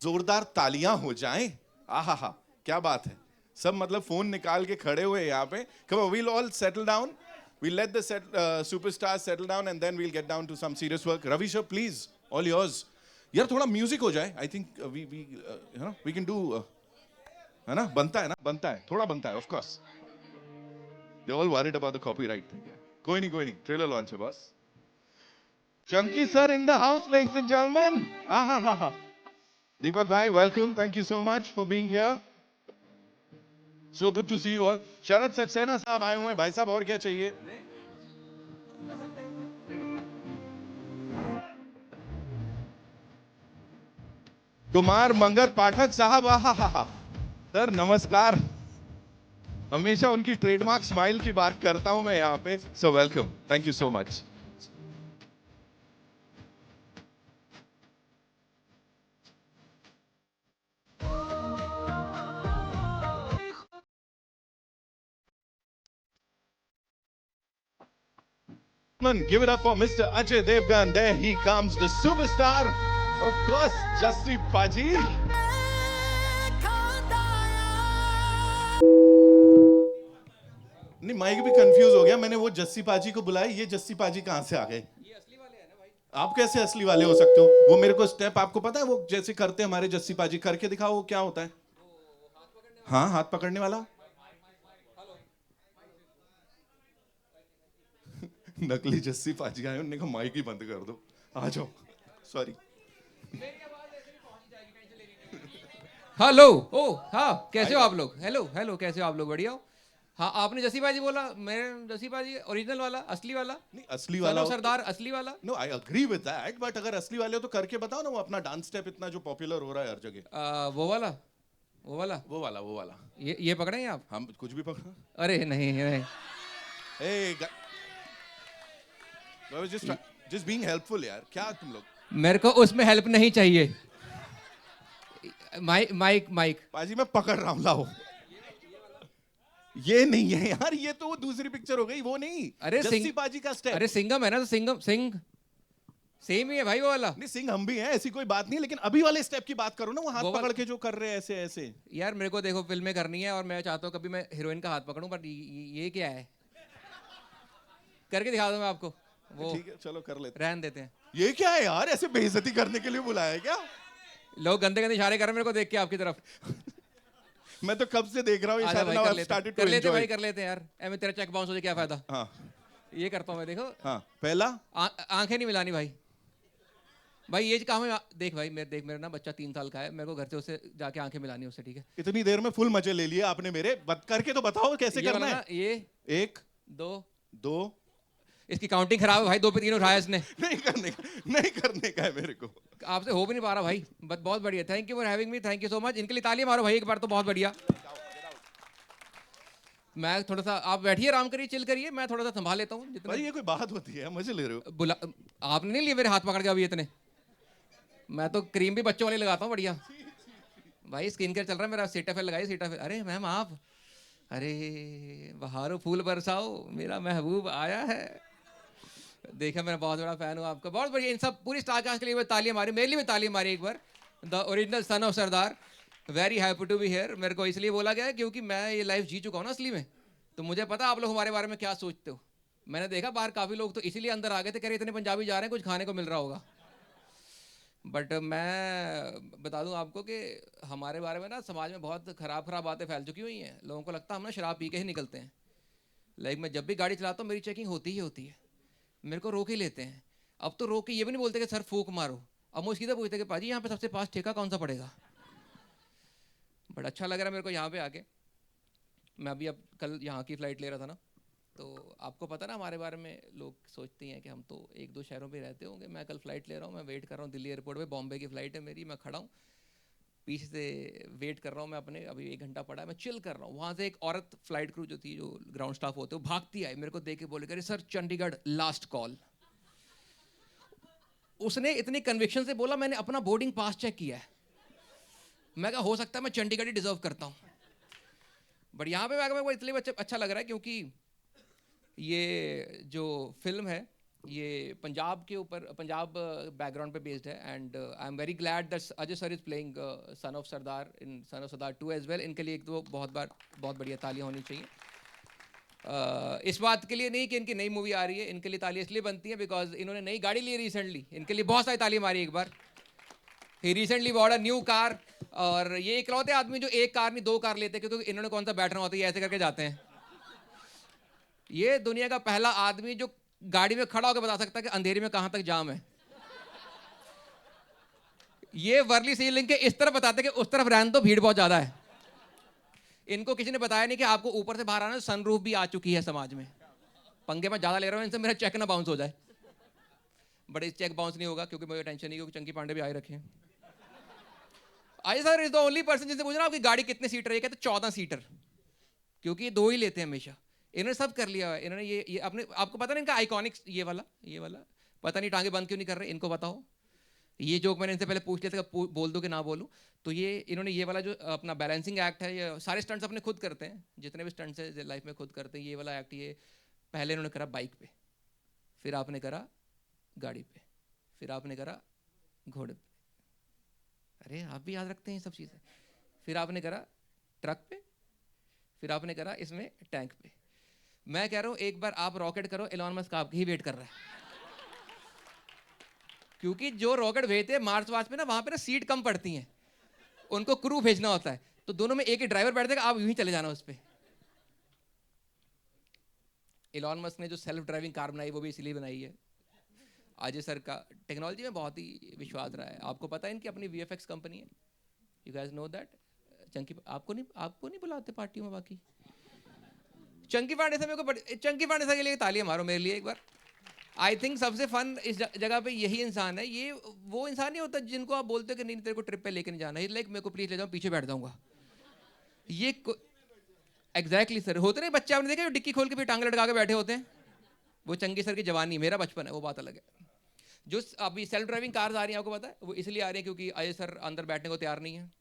जोरदार तालियां हो जाएं। आहा हा, क्या बात है। सब मतलब फोन निकाल के खड़े हुए यहाँ पे। Come on, we'll all settle down. We'll let the superstars settle down and then we'll get down to some serious work. Ravi sir, please, all yours. यार थोड़ा म्यूजिक हो जाए। I think we can do है ना, बनता है थोड़ा बनता है, of course. They're all worried about the copyright thing. कोई नहीं, trailer launch है बस. Chunky sir in the house, ladies and gentlemen. Deepak bhai, welcome. Thank you so much for being here. So good to see you all. शरद सक्सेना साहब आए हुए हैं। भाई साहब और क्या चाहिए? कुमार मंगल पाठक साहब, सर नमस्कार। हमेशा उनकी ट्रेडमार्क स्माइल की बात करता हूं मैं यहाँ पे। So welcome, thank you so much. Give it up for Mr. Ajay Devgan. There he comes, the superstar, of course, Jassi Paji. नहीं, माइक भी कंफ्यूज हो गया। मैंने वो जस्सी पाजी को बुलाया, ये जस्सी पाजी कहां से आ गए? ये असली वाले हैं ना भाई। आप कैसे असली वाले हो सकते हो? वो मेरे को स्टेप आपको पता है, वो जैसे करते हैं हमारे जस्सी पाजी, करके दिखाओ वो क्या होता है। हाँ, हाथ पकड़ने वाला। नकली जस्सी पाजी आए, उन्होंने कहा माइक ही बंद कर दो, आ जाओ। सॉरी। हेलो। ओ हाँ, कैसे हो आप लोग? हेलो हेलो, कैसे हो आप लोग? बढ़िया हो? हाँ, आपने जसी बाजी बोला, मैं जसी बाजी ओरिजिनल वाला, असली वाला। नहीं, असली वाला सन ऑफ सरदार असली वाला। No, I agree with that, but अगर असली वाले हो तो करके बताओ ना, वो अपना डांस स्टेप इतना जो पॉपुलर हो रहा है हर जगह। वो वाला वो वाला वो वाला। ये पकड़ेंगे आप? हम कुछ भी पकड़ा। अरे नहीं नहीं। Hey, I was just being helpful यार। क्या तुम लोग? मेरे को उसमें हेल्प नहीं चाहिए। Mic mic mic. पाजी मैं पकड़ रहा हूँ, लाओ। ये नहीं है यार, ये तो वो दूसरी पिक्चर हो गई, वो नहीं। अरे जस्सी पाजी का स्टेप। अरे सिंघम है ना, तो सिंघम सिंह सेम ही है भाई वो वाला। नहीं, सिंह हम भी हैं, ऐसी कोई बात नहीं, लेकिन अभी वाले स्टेप की बात करो ना, वो हाथ पकड़ के जो कर रहे हैं ऐसे ऐसे। यार मेरे को देखो, फिल्में करनी है और मैं चाहता हूँ कभी मैं हीरोइन का हाथ पकड़ूं, बट ये क्या है? करके दिखा दूं मैं आपको वो। ठीक है, चलो कर लेते रहन देते हैं। ये क्या है यार, ऐसे बेइज्जती करने के लिए बुलाया है क्या? लोग गंदे गंदे इशारे कर रहे हैं मेरे को देख के आपकी तरफ। मैं तो कब से देख रहा हूँ ये इशारे। Now I started to enjoy. भाई कर लेते हैं यार। एम तेरा चेक बाउंस हो जाए, क्या फायदा? हाँ, ये करता हूँ मैं, देखो। हाँ, पहला आंखें नहीं मिलानी भाई। भाई ये काम है, देख भाई, मेरा ना बच्चा 3 साल का है, मेरे को घर से उसे जाके आंखें मिलानी उससे, ठीक है? इतनी देर में फुल मजे ले लिए आपने मेरे, करके तो बताओ कैसे करना है। ये 1 2 इसकी काउंटिंग खराब है भाई, 2 पे 3 उठाया इसने। नहीं करने का है मेरे को। आपसे हो भी नहीं पा रहा भाई। बहुत बढ़िया, thank you for having me, thank you so much. इनके लिए तालियां मारो भाई एक बार तो, बहुत बढ़िया। मैं थोड़ा सा, आप बैठिए, आराम करिए, चिल करिए, मैं थोड़ा सा संभाल लेता हूँ जितना। भाई ये कोई बात होती है? मजे ले रहे हो? आपने नहीं लिए मेरे हाथ पकड़ के अभी इतने। मैं तो क्रीम भी बच्चों वाली लगाता हूँ, बढ़िया भाई। स्किन केयर चल रहा है मेरा, सीटाफेल लगाइए, सीटाफेल। अरे मैम आप, अरे बहारो फूल बरसाओ, मेरा महबूब आया है। देखा, मैं बहुत बड़ा फैन हूँ आपका, बहुत बढ़िया। इन सब पूरी स्टार कास्ट के लिए तालियां मारी, मेरे लिए भी तालियां मारी एक बार। The original son of Sardar, very happy to be here. मेरे को इसलिए बोला गया है क्योंकि मैं ये लाइफ जी चुका हूँ ना असली में, तो मुझे पता आप लोग हमारे बारे में क्या सोचते हो। मैंने देखा बाहर काफ़ी लोग तो इसीलिए अंदर आ गए थे, कह रहे इतने पंजाबी जा रहे हैं, कुछ खाने को मिल रहा होगा। बट मैं बता दूं आपको कि हमारे बारे में ना समाज में बहुत ख़राब बातें फैल चुकी हुई हैं। लोगों को लगता है हम ना शराब पी के ही निकलते हैं। लाइक मैं जब भी गाड़ी चलाता हूँ मेरी चेकिंग होती ही होती है, मेरे को रोक ही लेते हैं। अब तो रोक के ये भी नहीं बोलते कि सर फूक मारो, अब मुझे सीधा पूछते कि पाजी यहाँ पे सबसे पास ठेका कौन सा पड़ेगा। बड़ा अच्छा लग रहा है मेरे को यहाँ पे आके। मैं अभी अब कल यहाँ की फ़्लाइट ले रहा था ना, तो आपको पता ना हमारे बारे में लोग सोचते हैं कि हम तो 1-2 शहरों पे रहते होंगे। मैं कल फ़्लाइट ले रहा हूँ, मैं वेट कर रहा हूँ दिल्ली एयरपोर्ट पे, बॉम्बे की फ़्लाइट है मेरी। मैं खड़ा हूँ पीछे से, वेट कर रहा हूँ मैं अपने, अभी 1 घंटा पड़ा है, मैं चिल कर रहा हूँ। वहाँ से एक औरत फ़्लाइट क्रू जो थी, जो ग्राउंड स्टाफ होते, वो भागती आई, मेरे को देख के बोले, अरे सर चंडीगढ़ लास्ट कॉल। उसने इतनी कन्विक्शन से बोला, मैंने अपना बोर्डिंग पास चेक किया है। मैं कहा हो सकता है मैं चंडीगढ़ ही डिजर्व करता हूँ। बट यहाँ पे मेरे को इसलिए अच्छा लग रहा है क्योंकि ये जो फिल्म है ये पंजाब के ऊपर, पंजाब बैकग्राउंड पे बेस्ड है and I am very glad that Ajay sir is playing son of Sardaar in son of Sardar 2 as well. इनके लिए एक तो बहुत बढ़िया तालियां होनी चाहिए. इस बात के लिए नहीं कि इनकी नई मूवी आ रही है, इनके लिए तालियां इसलिए बनती हैं बिकॉज इन्होंने नई गाड़ी ली रिसेंटली. इनके लिए बहुत सारी तालियां मारी एक बार. He recently bought a new car. और ये इकलौते आदमी जो एक कार नहीं 2 कार लेते हैं, क्योंकि इन्होंने कौन सा बैठना होता है, ये ऐसे करके जाते हैं. ये दुनिया का पहला आदमी जो गाड़ी में खड़ा होकर बता सकता है कि अंधेरे में कहां तक जाम है. ये वर्ली सीलिंग के इस तरफ बताते कि उस तरफ रहने दो, भीड़ बहुत ज्यादा है. इनको किसी ने बताया नहीं कि आपको ऊपर से बाहर आना, सनरूफ भी आ चुकी है समाज में. पंगे में ज्यादा ले रहा हूं इनसे, मेरा चेक ना बाउंस हो जाए. बट इस चेक बाउंस नहीं होगा क्योंकि मुझे टेंशन नहीं, क्योंकि चंकी पांडे भी आए रखे हैं. I sir is the only person जिससे पूछना आपकी गाड़ी कितने सीटर है, कहते 14 सीटर, क्योंकि ये 2 ही लेते हैं हमेशा. इन्होंने सब कर लिया है. इन्होंने ये अपने, आपको पता नहीं इनका आइकॉनिक ये वाला पता नहीं टांगे बंद क्यों नहीं कर रहे, इनको बताओ. ये जोक मैंने इनसे पहले पूछ लिया था बोल दो कि ना बोलूं. तो ये इन्होंने ये वाला जो अपना बैलेंसिंग एक्ट है, ये सारे स्टंट्स अपने खुद करते हैं, जितने भी स्टंट्स है लाइफ में खुद करते हैं. ये वाला एक्ट ये पहले इन्होंने करा बाइक पे, फिर आपने करा गाड़ी पे, फिर आपने करा घोड़े पे. अरे आप भी याद रखते हैं ये सब चीज़ें. फिर आपने करा ट्रक पे, फिर आपने करा इसमें टैंक पे. मैं कह रहा हूँ एक बार आप रॉकेट करो, एलॉन मस्क आपकी ही वेट कर रहा है. क्योंकि जो रॉकेट भेजते हैं मार्स वार्स पे ना, वहां पे ना सीट कम पड़ती हैं, उनको क्रू भेजना होता है, तो दोनों में एक ही ड्राइवर बैठ जाएगा, आप यूं ही चले जाना उस पर. एलॉन मस्क ने जो सेल्फ ड्राइविंग कार बनाई वो भी इसलिए बनाई है. अजय सर का टेक्नोलॉजी में बहुत ही विश्वास रहा है. आपको पता है इनकी अपनी वीएफएक्स कंपनी है. You guys know that. Chunky आपको नहीं बुलाते पार्टियों में. बाकी चंकी पांडे से मेरे को, चंकी पांडे सर के लिए तालियां मारो मेरे लिए एक बार. आई थिंक सबसे फन इस जगह पे यही इंसान है. ये वो इंसान नहीं होता जिनको आप बोलते हो कि नहीं तेरे को ट्रिप पे लेके नहीं जाना, लाइक मेरे को प्लीज ले जाओ, पीछे बैठ जाऊंगा. ये एग्जैक्टली सर होते नहीं बच्चे, आपने देखा जो डिक्की खोल के फिर टांग लटका के बैठे होते हैं, वो चंकी सर की जवानी. मेरा बचपन है, वो बात अलग है. जो अभी सेल्फ ड्राइविंग कार्स आ रही हैं आपको पता है, वो इसलिए आ रही है क्योंकि अजय सर अंदर बैठने को तैयार नहीं है.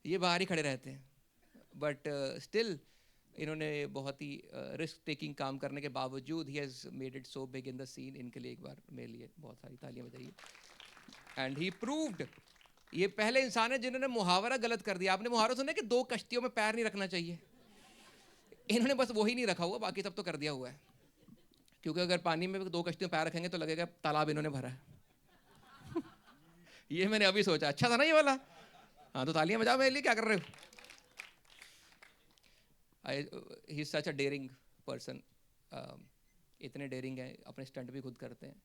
ये बाहर ही खड़े रहते हैं. बट स्टिल इन्होंने बहुत ही रिस्क टेकिंग काम करने के बावजूद ही has made it so big in the scene. इनके लिए एक बार मेरे लिए बहुत सारी तालियां बजाइए. And he proved. ये पहले इंसान है जिन्होंने मुहावरा गलत कर दिया. आपने मुहावरा सुना है कि 2 कश्तियों में पैर नहीं रखना चाहिए. इन्होंने बस वही नहीं रखा हुआ, बाकी सब तो कर दिया हुआ है. क्योंकि अगर पानी में 2 कश्तियों में पैर रखेंगे तो लगेगा तालाब इन्होंने भरा है. ये मैंने अभी सोचा. अच्छा था ना ये वाला. हाँ तो तालियां बजाओ मेरे लिए, क्या कर रहे हो. He is such a dairying person. इतने डेयरिंग हैं, अपने स्टंट भी खुद करते हैं.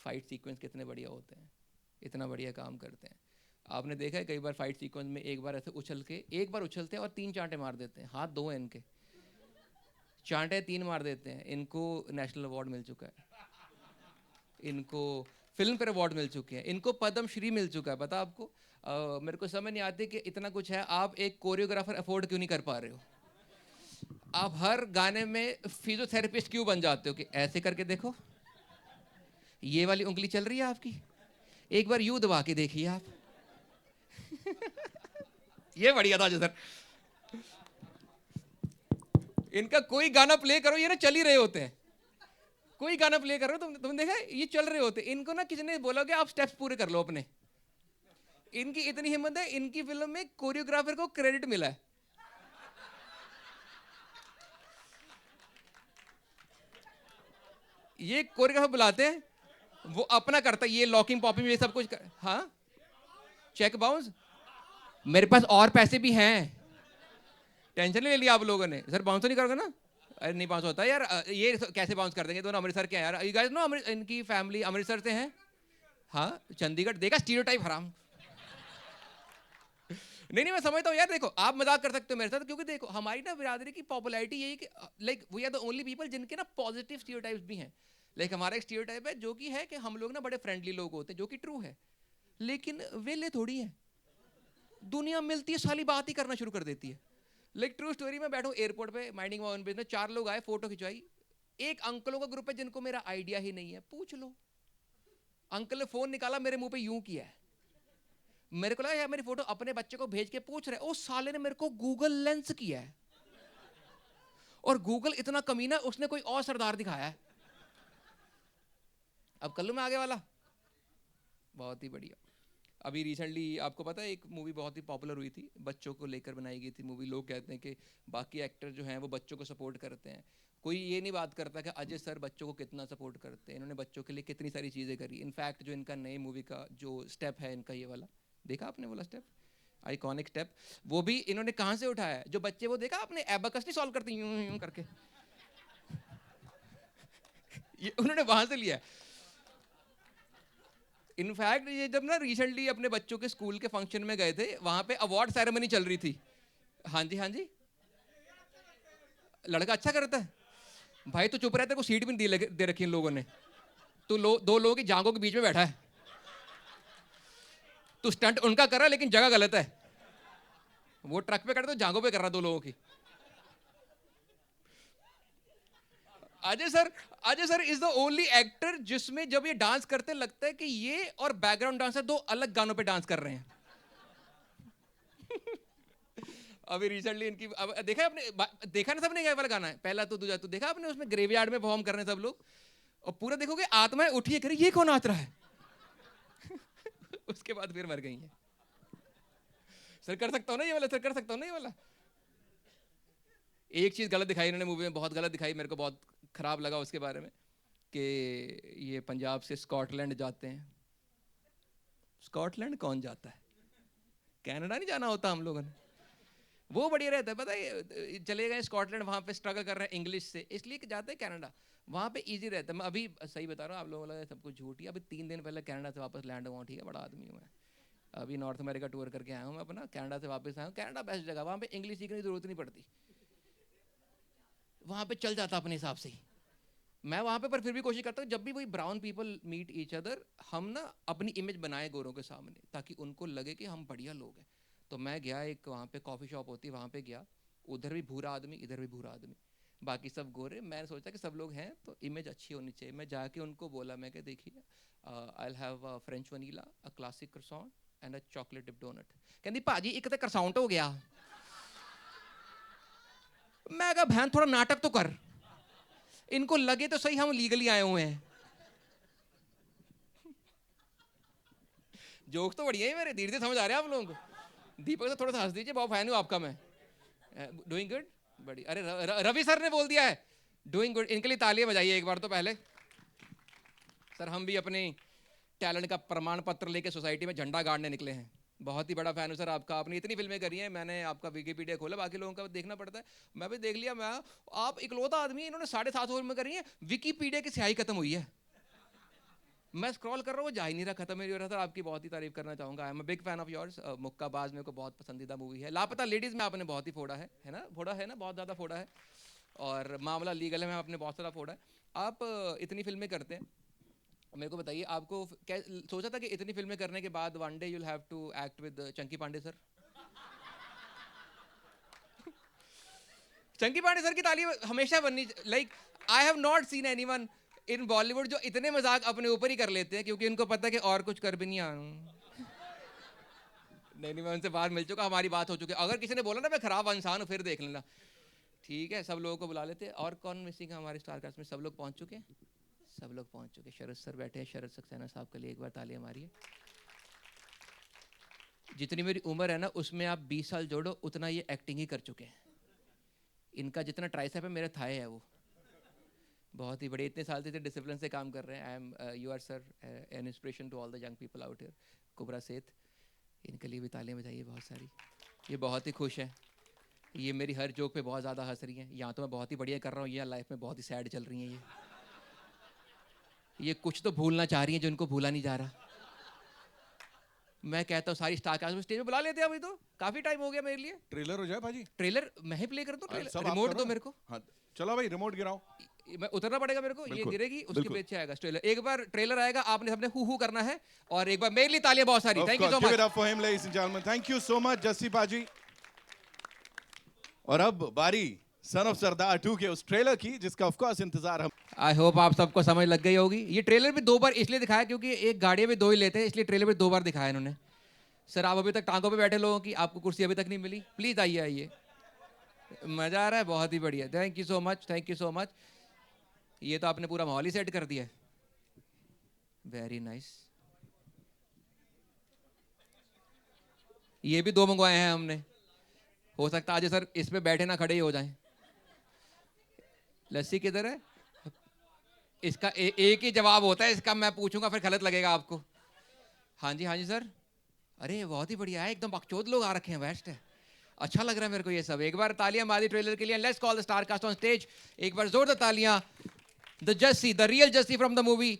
फाइट सीक्वेंस कितने बढ़िया होते हैं, इतना बढ़िया काम करते हैं. आपने देखा है कई बार फाइट सीक्वेंस में एक बार ऐसे एक बार उछलते हैं और 3 चांटे मार देते हैं. हाथ 2 हैं इनके, चांटे 3 मार देते हैं. इनको नेशनल अवार्ड मिल चुका है, इनको फिल्म पर अवार्ड मिल चुके हैं, इनको पद्म श्री मिल चुका है. पता आपको मेरे को समझ नहीं आती कि इतना कुछ है, आप एक कोरियोग्राफर अफोर्ड क्यों नहीं कर पा रहे हो. आप हर गाने में फिजियोथेरेपिस्ट क्यों बन जाते हो कि ऐसे करके देखो, ये वाली उंगली चल रही है आपकी, एक बार यूं दबा के देखिए आप. ये बढ़िया था सर. इनका कोई गाना प्ले करो, ये ना चल ही रहे होते हैं. कोई गाना प्ले करो तुम देखा ये चल रहे होते. इनको ना किसी ने बोला कि आप स्टेप्स पूरे कर लो अपने. इनकी इतनी हिम्मत है, इनकी फिल्म में कोरियोग्राफर को क्रेडिट मिला है. ये कोरियोग्राफर बुलाते हैं, वो अपना करता है, ये लॉकिंग पॉपिंग ये सब कुछ हाँ चेक बाउंस. मेरे पास और पैसे भी हैं, टेंशन नहीं ले लिया आप लोगों ने. सर बाउंस तो नहीं करोगे ना. अरे नहीं बाउंस होता है यार, ये कैसे बाउंस कर देंगे. दोनों अमृतसर के हैं यार. यू गाइस नो इनकी फैमिली अमृतसर से है. हाँ चंडीगढ़. देखा स्टीरियोटाइप हराम. नहीं मैं समझता हूँ यार. देखो आप मजाक कर सकते हो मेरे साथ, क्योंकि देखो हमारी ना बिरादरी की पॉपुलैरिटी यही कि like we are the only people जिनके ना पॉजिटिव स्टीरियोटाइप्स भी हैं. लाइक हमारा एक स्टीरियोटाइप है जो कि है कि हम लोग ना बड़े फ्रेंडली लोग होते हैं, जो कि ट्रू है. लेकिन वेले थोड़ी है, दुनिया मिलती है साली बात ही करना शुरू कर देती है. लाइक ट्रू स्टोरी में बैठो एयरपोर्ट पे माइंडिंग माई ओन बिजनेस, 4 लोग आए, फोटो खिंचवाई. एक अंकलों का ग्रुप है जिनको मेरा आइडिया ही नहीं है. पूछ लो. अंकल ने फोन निकाला, मेरे मुंह पे यूं किया है. मेरे को लगा यार मेरी फोटो अपने बच्चे को भेज के पूछ रहे. ओ साले ने मेरे को गूगल लेंस किया है. और गूगल इतना कमीना, उसने कोई और सरदार दिखाया है। अब कल्लू में आगे वाला बहुत ही बढ़िया। अभी रिसेंटली आपको पता है एक मूवी बहुत ही पॉपुलर हुई थी, बच्चों को लेकर बनाई गई थी मूवी। लोग कहते हैं कि बाकी एक्टर जो हैं वो बच्चों को सपोर्ट करते हैं, कोई ये नहीं बात करता कि अजय सर बच्चों को कितना सपोर्ट करते हैं, इन्होंने बच्चों के लिए कितनी सारी चीज़ें करी। इनफैक्ट जो इनका नई मूवी का जो स्टेप है इनका, ये वाला देखा आपने वाला स्टेप, आइकॉनिक स्टेप, वो भी इन्होंने कहाँ से उठाया है? जो बच्चे वो देखा आपने, एबाकस नहीं सॉल्व करते यूं यूं करके, ये उन्होंने वहां से लिया है। इनफैक्ट ये जब ना रिसेंटली अपने बच्चों के स्कूल के फंक्शन में गए थे, वहां पे अवार्ड सेरेमनी चल रही थी। हाँ जी हाँ जी, लड़का अच्छा करता है भाई, तो चुप रहते को सीट भी नहीं दे रखी इन लोगों ने। तो दो लोगों की जांघों के बीच में बैठा है, तो स्टंट उनका कर रहा है लेकिन जगह गलत है। वो ट्रक पे कर रहा, तो जांघों पे कर रहा दो लोगों की। Ajay sir is the only actor जिसमें जब ये डांस करते लगता है कि ये और बैकग्राउंड डांसर दो अलग गानों पे डांस कर रहे हैं। अभी रिसेंटली इनकी देखा है आपने, देखा ना सबने, क्या वाला गाना है पहला तो दूजा तो, देखा आपने उसमें ग्रेवयार्ड में परफॉर्म कर रहे हैं सब लोग, और पूरा देखोगे आत्माएं उठी करे ये कौन नाच रहा है। उसके बाद फिर मर गई है। सर कर सकता हूँ ना ये वाला, सर कर सकता हूँ ना ये वाला। एक चीज गलत दिखाई इन्होंने मूवी में, बहुत गलत दिखाई, मेरे को बहुत खराब लगा उसके बारे में, कि ये पंजाब से स्कॉटलैंड जाते हैं। स्कॉटलैंड कौन जाता है? कनाडा नहीं जाना होता हम लोगों ने। वो बढ़िया रहता है, पता है, चले गए स्कॉटलैंड, वहाँ पे स्ट्रगल कर रहे हैं इंग्लिश से, इसलिए कि जाते हैं कनाडा, वहाँ पे इजी रहता है। मैं अभी सही बता रहा हूँ, आप लोगों को लगा सब कुछ झूठ ही। अभी 3 दिन पहले कनाडा से वापस लैंड हुआ, ठीक है, बड़ा आदमी हूँ मैं। अभी नॉर्थ अमेरिका टूर करके आया हूँ मैं अपना, कनाडा से वापस आया हूँ। कनाडा बेस्ट जगह, वहाँ पे इंग्लिश सीखने की जरूरत नहीं पड़ती, वहाँ पे चल जाता अपने हिसाब से ही। मैं वहाँ पे पर फिर भी कोशिश करता हूँ, जब भी वही brown people meet each other, हम ना अपनी इमेज बनाए गोरों के सामने, ताकि उनको लगे कि हम बढ़िया लोग हैं। तो मैं गया एक वहाँ पे कॉफ़ी शॉप होती है, वहाँ पे गया, उधर भी भूरा आदमी, इधर भी भूरा आदमी, बाकी सब गोरे। मैंने सोचा कि सब लोग हैं तो इमेज अच्छी होनी चाहिए। मैं जाके उनको बोला, मैं क्या, देखिए I will have a French vanilla, a classic croissant and a chocolate dip donut. कहती भाजी एक तो croissant हो गया। मैं कहा बहन थोड़ा नाटक तो कर, इनको लगे तो सही हम लीगली आए हुए हैं। जोक तो बढ़िया है मेरे, धीरे धीरे समझ आ रहे हैं आप लोगों को। दीपक से थोड़ा सा हंस दीजिए, बहुत फैन हूँ आपका मैं। डूइंग गुड, बढ़िया। अरे रवि सर ने बोल दिया है डूइंग गुड, इनके लिए तालियां बजाइए एक बार तो पहले। सर हम भी अपने टैलेंट का प्रमाण पत्र लेके सोसाइटी में झंडा गाड़ने निकले हैं। बहुत ही बड़ा फैन हूँ सर आपका, आपने इतनी फिल्में करी हैं, मैंने आपका विकिपीडिया खोला, बाकी लोगों का देखना पड़ता है, मैं भी देख लिया। मैं आप इकलौता आदमी, इन्होंने 750 फिल्में करी हैं, विकिपीडिया की स्याही खत्म हुई है। मैं स्क्रॉल कर रहा हूँ, जा ही नहीं रहा, खत्म ही नहीं हो रहा। सर आपकी बहुत ही तारीफ करना चाहूँगा, I am a big fan of yours. Mukkabaaz मेरे को बहुत पसंदीदा मूवी है। लापता लेडीज़ में आपने बहुत ही फोड़ा है ना, फोड़ा है ना, बहुत ज़्यादा फोड़ा है। और मामला लीगल है में आपने बहुत सारा फोड़ा है। आप इतनी फिल्में करते हैं, मेरे को बताइए, आपको क्या सोचा था कि इतनी फिल्में करने के बाद one day you'll have to act with Chunky Pandey sir? Chunky Pandey sir की तालीम हमेशा बननी, like I have not seen anyone in Bollywood जो इतने मजाक अपने ऊपर ही कर लेते हैं, क्योंकि उनको पता है कि और कुछ कर भी नहीं नहीं, मैं उनसे बाहर मिल चुका, हमारी बात हो चुकी है। अगर किसी ने बोला ना मैं खराब इंसान हूँ, फिर देख लेना, ठीक है। सब लोगों को बुला लेते हैं। और कौन मिसिंग है हमारे स्टार कास्ट में? सब लोग पहुंच चुके हैं, सब लोग पहुंच चुके। शरद सर बैठे हैं, शरद सक्सेना साहब के लिए एक बार तालियां मारिए। जितनी मेरी उम्र है ना, उसमें आप 20 साल जोड़ो, उतना ये एक्टिंग ही कर चुके हैं। इनका जितना ट्राइसेप है मेरा थाई है वो। बहुत ही बड़े, इतने साल से डिसिप्लिन से काम कर रहे हैं। I am you are sir an inspiration to all the young people out here. Kubbra Sait, इनके लिए भी तालियां बजाइए बहुत सारी। ये बहुत ही खुश है, ये मेरी हर जोक पे बहुत ज़्यादा हंस रही हैं। यहाँ तो मैं बहुत ही बढ़िया कर रहा हूँ, ये लाइफ में बहुत ही सैड चल रही हैं ये कुछ तो भूलना चाह रही हैं जो इनको भूला नहीं जा रहा। मैं कहता हूँ सारी स्टार कास्ट में स्टेज पे बुला लेते हैं, अभी तो काफी टाइम हो गया मेरे लिए। ट्रेलर हो जाए भाजी, ट्रेलर मैं ही प्ले कर दूं? सब आप रिमोट करो दो ना। मेरे को। हाँ चलो भाई, रिमोट गिराओ। मैं उतरना पड़ेगा मेरे को, ये बिल्कुल, गिरेगी उसके बिल्कुल। पीछे आएगा ट्रेलर। एक बार ट्रेलर आएगा, आपने सबने हु करना है, और एक बार मेरे लिए तालियां बहुत सारी। Of thank you course, so give much. it up for him, ladies and gentlemen. Thank you so much, Jassi पाजी। और अब बारी सन ऑफ सरदार 2 के उस ट्रेलर की, जिसका ऑफ कोर्स इंतजार हम। आई होप आप सबको समझ लग गई होगी। ये ट्रेलर भी 2 बार इसलिए दिखाया क्योंकि एक गाड़ी में 2 ही लेते हैं, इसलिए ट्रेलर भी 2 बार दिखाया इन्होंने। सर आप अभी तक टांगों पे बैठे लोगों की, आपको कुर्सी अभी तक नहीं मिली, प्लीज आइए आइए। मजा आ रहा है, बहुत ही बढ़िया, thank you so much, thank you so much. ये तो आपने पूरा माहौल ही सेट कर दिया है, वेरी नाइस। ये भी 2 मंगवाए हैं हमने, हो सकता है आज सर इस पे बैठे ना खड़े ही हो जाएं। लस्सी किधर है? इसका एक ही जवाब होता है इसका, मैं पूछूंगा फिर गलत लगेगा आपको। हाँ जी सर। अरे बहुत ही बढ़िया है, एकदम बकचोद लोग आ रखे हैं, बेस्ट है, अच्छा लग रहा है मेरे को ये सब। एक बार तालियां मारी ट्रेलर के लिए। Let's call the star cast on stage, एक बार जोरदार तालियां। The Jassi, the real Jassi from the movie,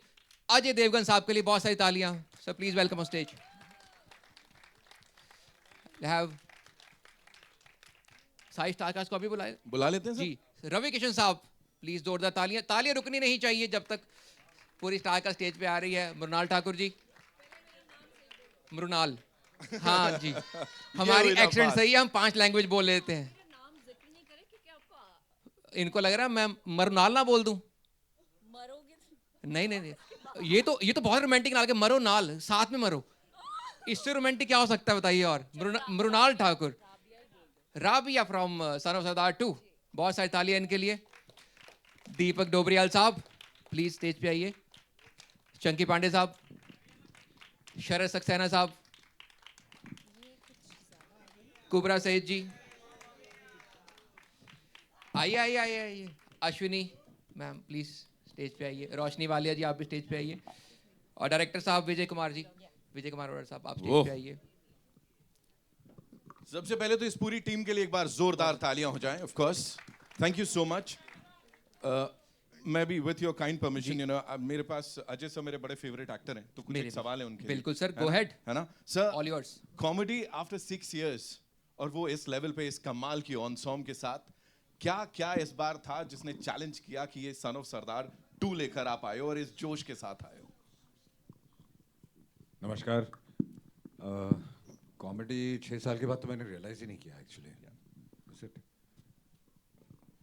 Ajay Devgn साहब के लिए बहुत सारी तालियां। Sir please welcome on stage. Have साई स्टार कास्ट को अभी बुलाए, बुला लेते हैं सर। जी रवि किशन साहब प्लीज जोरदार तालियां। तालियां रुकनी नहीं चाहिए जब तक पूरी स्टार का स्टेज पे आ रही है। मृणाल ठाकुर जी, मृणाल, हाँ जी, हमारी हुई ना एक्सेंट बात। सही है, हम 5 लैंग्वेज बोल लेते हैं। नाम जिक्र नहीं करे क्योंकि आपको इनको लग रहा है मैं मरुनाल ना बोल दूं। मरोगे नहीं नहीं नहीं, ये तो बहुत रोमांटिक नाल के, मरो नाल, साथ में मरो, इससे रोमांटिक क्या हो सकता है बताइए। और Mrunal Thakur, Rabia from son of सरदार 2, बहुत सारी तालियां इनके लिए। दीपक डोबरियाल साहब प्लीज स्टेज पे आइए। चंकी पांडे साहब, शरद सक्सेना साहब, कुबरा सईद जी, आइए आइए आइए आइए। अश्विनी मैम प्लीज स्टेज पे आइए। रोशनी वालिया जी आप भी स्टेज पे आइए। और डायरेक्टर साहब विजय कुमार जी, विजय कुमार अरोड़ा साहब आप स्टेज पे आइए। सबसे पहले तो इस पूरी टीम के लिए एक बार जोरदार तालियां हो जाएं, of course. Thank you so much. मैं भी with your kind permission, you know, मेरे पास अजय सर मेरे बड़े फेवरेट एक्टर हैं, तो कुछ मेरे एक भी। सवाल है उनके बिल्कुल लिए, सर, है go ना? ahead. है ना sir? All yours. Comedy after 6 years, और वो इस लेवल पे इस कमाल की ऑन सॉन्ग के साथ, क्या क्या इस बार था जिसने चैलेंज किया कि ये सन ऑफ सरदार 2 लेकर आप आए हो और इस जोश के साथ आए हो? नमस्कार। कॉमेडी 6 साल के बाद तो मैंने रियलाइज ही नहीं किया actually.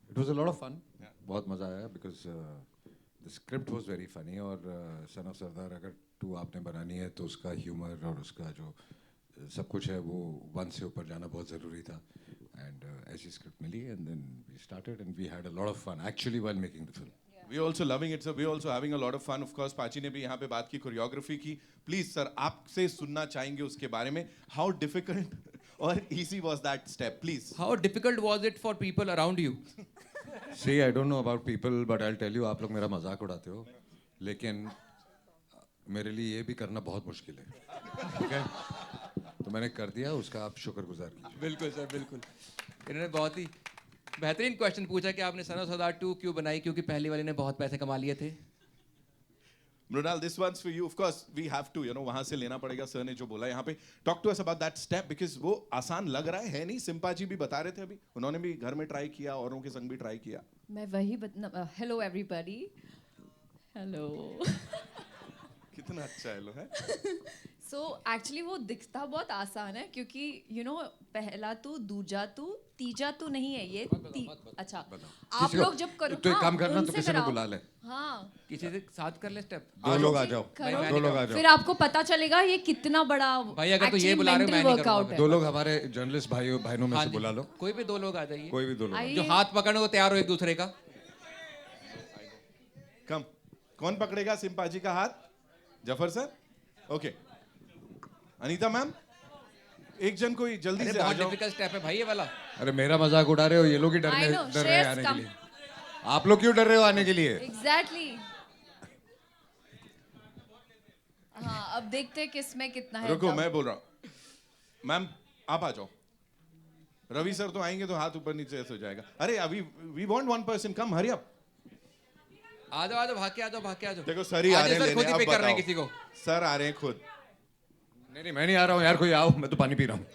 It was a lot of fun, बहुत मज़ा आया because the script was very funny. और सन ऑफ सरदार अगर 2 आपने बनानी है तो उसका ह्यूमर और उसका जो सब कुछ है वो 1 से ऊपर जाना बहुत ज़रूरी था। एंड ऐसी स्क्रिप्ट मिली and then we started and we had a lot of fun actually while making the film. We are also loving it, sir. We are also having a lot of fun. Of course, पाची ने भी यहाँ पे बात की choreography की। Please sir आपसे सुनना चाहेंगे उसके बारे में। How difficult or easy was that step? Please. How difficult was it for people around you? See, I don't know about people, but I'll tell you, आप लोग मेरा मजाक उड़ाते हो, लेकिन मेरे लिए ये भी करना बहुत मुश्किल है, ठीक है? तो मैंने कर दिया, उसका आप शुक्रगुजार कीजिए। बिल्कुल सर, बिल्कुल। इन्होंने बहुत ही बेहतरीन क्वेश्चन पूछा कि आपने सन ऑफ सरदार 2 क्यों बनाई, क्योंकि पहली वाली ने बहुत पैसे कमा लिए थे। Mrunal, this one's for you. Of course, we have to, you know, वहाँ से लेना पड़ेगा। सर ने जो बोला यहाँ पे, talk to us about that step because वो आसान लग रहा है नहीं? सिम्पा जी भी बता रहे थे अभी, उन्होंने भी घर में ट्राई किया, औरों के संग भी ट्राई किया। मैं वही हेलो एवरीबॉडी, हेलो। कितना अच्छा है लो है। सो एक्चुअली वो दिखता बहुत आसान है क्योंकि यू नो पहला तू, दूजा तू, तीजा तू नहीं है ये। अच्छा आप किसी को- लोग जब करो तो एक काम करना, तो उनसे किसी को कराओ। बुला ले। हाँ किसी से साथ कर ले स्टेप। 2 लोग आ जाओ, करो। 2 लोग आ जाओ। फिर आपको पता चलेगा ये कितना बड़ा भाई, अगर तो ये actually बुला रहे हो, मैं mental नहीं workout करूँगा। है। 2 लोग हमारे जर्नलिस्ट बहनों में हाँ से जी, बुला लो, कोई भी 2 लोग आ जाइए, कोई भी 2 लोग। आइए। जो हाथ पकड़ने को तैयार हो एक दूसरे का। कम, कौन पकड़ेगा सिम्पा जी का हाथ? Zafar sir? Okay. Anita ma'am, एक जन कोई जल्दी अरे से आ बहुत जाओ। डिफिकल्ट स्टेप है भाई ये वाला। अरे मेरा मजाक उड़ा रहे हो, ये लोग ही I know, डर रहे हैं श्रेयस आने कम। के लिए। आप लोग क्यों डर रहे हो आने के लिए? एग्जैक्टली। हाँ अब देखते हैं किसमें कितना है रुको, दम। मैं बोल रहा हूँ। मैम आप आ जाओ। रवि सर तो आएंगे तो हाथ ऊपर नीचे ऐसे हो जाएगा। अरे अभी we want 1 person, come hurry up. आ जाओ भाग के आ जाओ, भाग के आ जाओ। देखो सर ही आ रहे हैं सर खुद लेने, ही अब पिक कर रहे हैं बताओ। किसी को। सर आ रहे हैं खुद। नहीं मैं नहीं आ रहा हूँ यार, कोई आओ, मैं तो पानी पी रहा हूँ।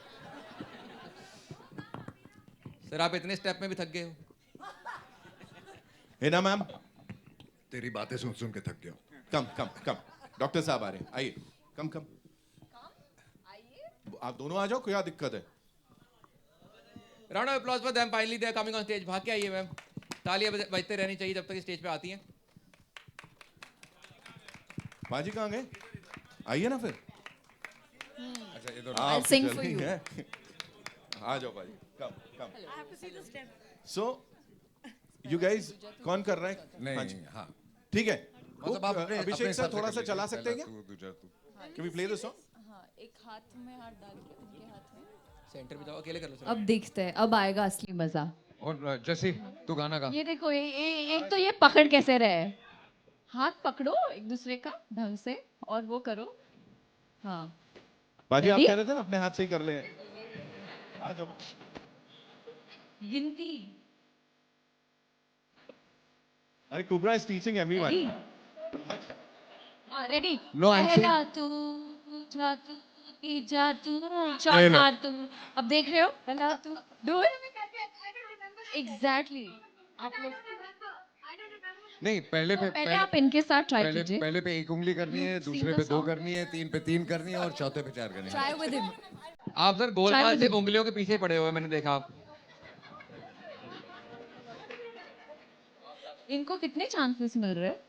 सर आप इतने स्टेप में भी थक गए हो। है ना मैम? तेरी बातें सुन सुन के थक गया हूँ। कम कम कम। डॉक्टर साहब आ रहे हैं, आइए। कम कम। आप दोनों आ जाओ, क्या दिक्कत है? Round of applause for them, finally they are coming on stage. भाग के आइए मैम, तालियां बजते रहनी चाहिए जब तक स्टेज पे आती हैं। बाजी कहाँ गए? आइए ना फिर। अच्छा ये तो आप I'll sing चल for रही you. हैं। आ जाओ बाजी, कम कम। I have to see the step. So, you guys, कौन कर रहा है? नहीं हाँ ठीक है. मतलब आप अपने अभिषेक सर थोड़ा सा चला सकते हैं क्या? तू दूजा तू Can we play the song? हाँ, एक हाथ में हाथ डाल के उनके हाथ में. सेंटर में जाओ, अकेले कर लो सर. अब देखते हैं, अब आएगा असली मजा. और जैसी तू गाना गा ये देखो, एक तो ये पकड़ कैसे रहे. हाथ पकड़ो एक दूसरे का ढंग से और वो करो. हाँ. बाजी आप Ready? कह रहे थे ना अपने हाथ से ही कर ले. आ जाओ. गिनती. अरे कुबरा is teaching everyone. Ready. No, I'm saying- पहला तू, दूसरा तू, तीसरा तू, चौथा तू. अब देख रहे हो? पहला तू. Do it. एग्जैक्टली. आप लोग नहीं पहले पे पहले आप इनके साथ ट्राई पहले कीजिए. पहले पे एक उंगली करनी है दूसरे पे दो करनी है तीन पे तीन करनी है और चौथे पे चार करनी है ट्राई विद हिम. आप sir goal Try pass with से it. उंगलियों के पीछे पड़े हुए मैंने देखा. आप इनको कितने चांसेस मिल रहे हैं?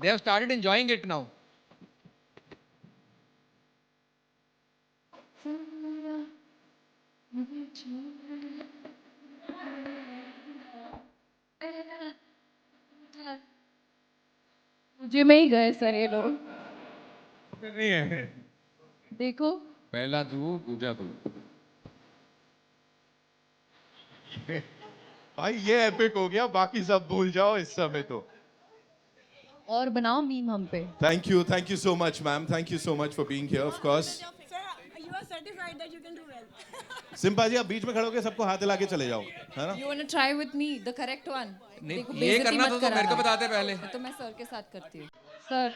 they have started enjoying it now. मुझे में ही गए सर ये लोग. नहीं है देखो. पहला तू दूजा तू भाई ये एपिक हो गया, बाकी सब भूल जाओ इस समय तो. और बनाओ मीम हम पे. Thank you so much, ma'am. Thank you so much for being here, of course. Sir, you are certified that you can do well. सिम्पा जी आप बीच में खड़े होकर सबको हाथ हिला के चले जाओ, है ना? You wanna try with me the correct one? नहीं, देखो, ये बेइज्जती करना मत था तो मेरे को कराना. बताते पहले. तो मैं सर के साथ करती हूँ. सर.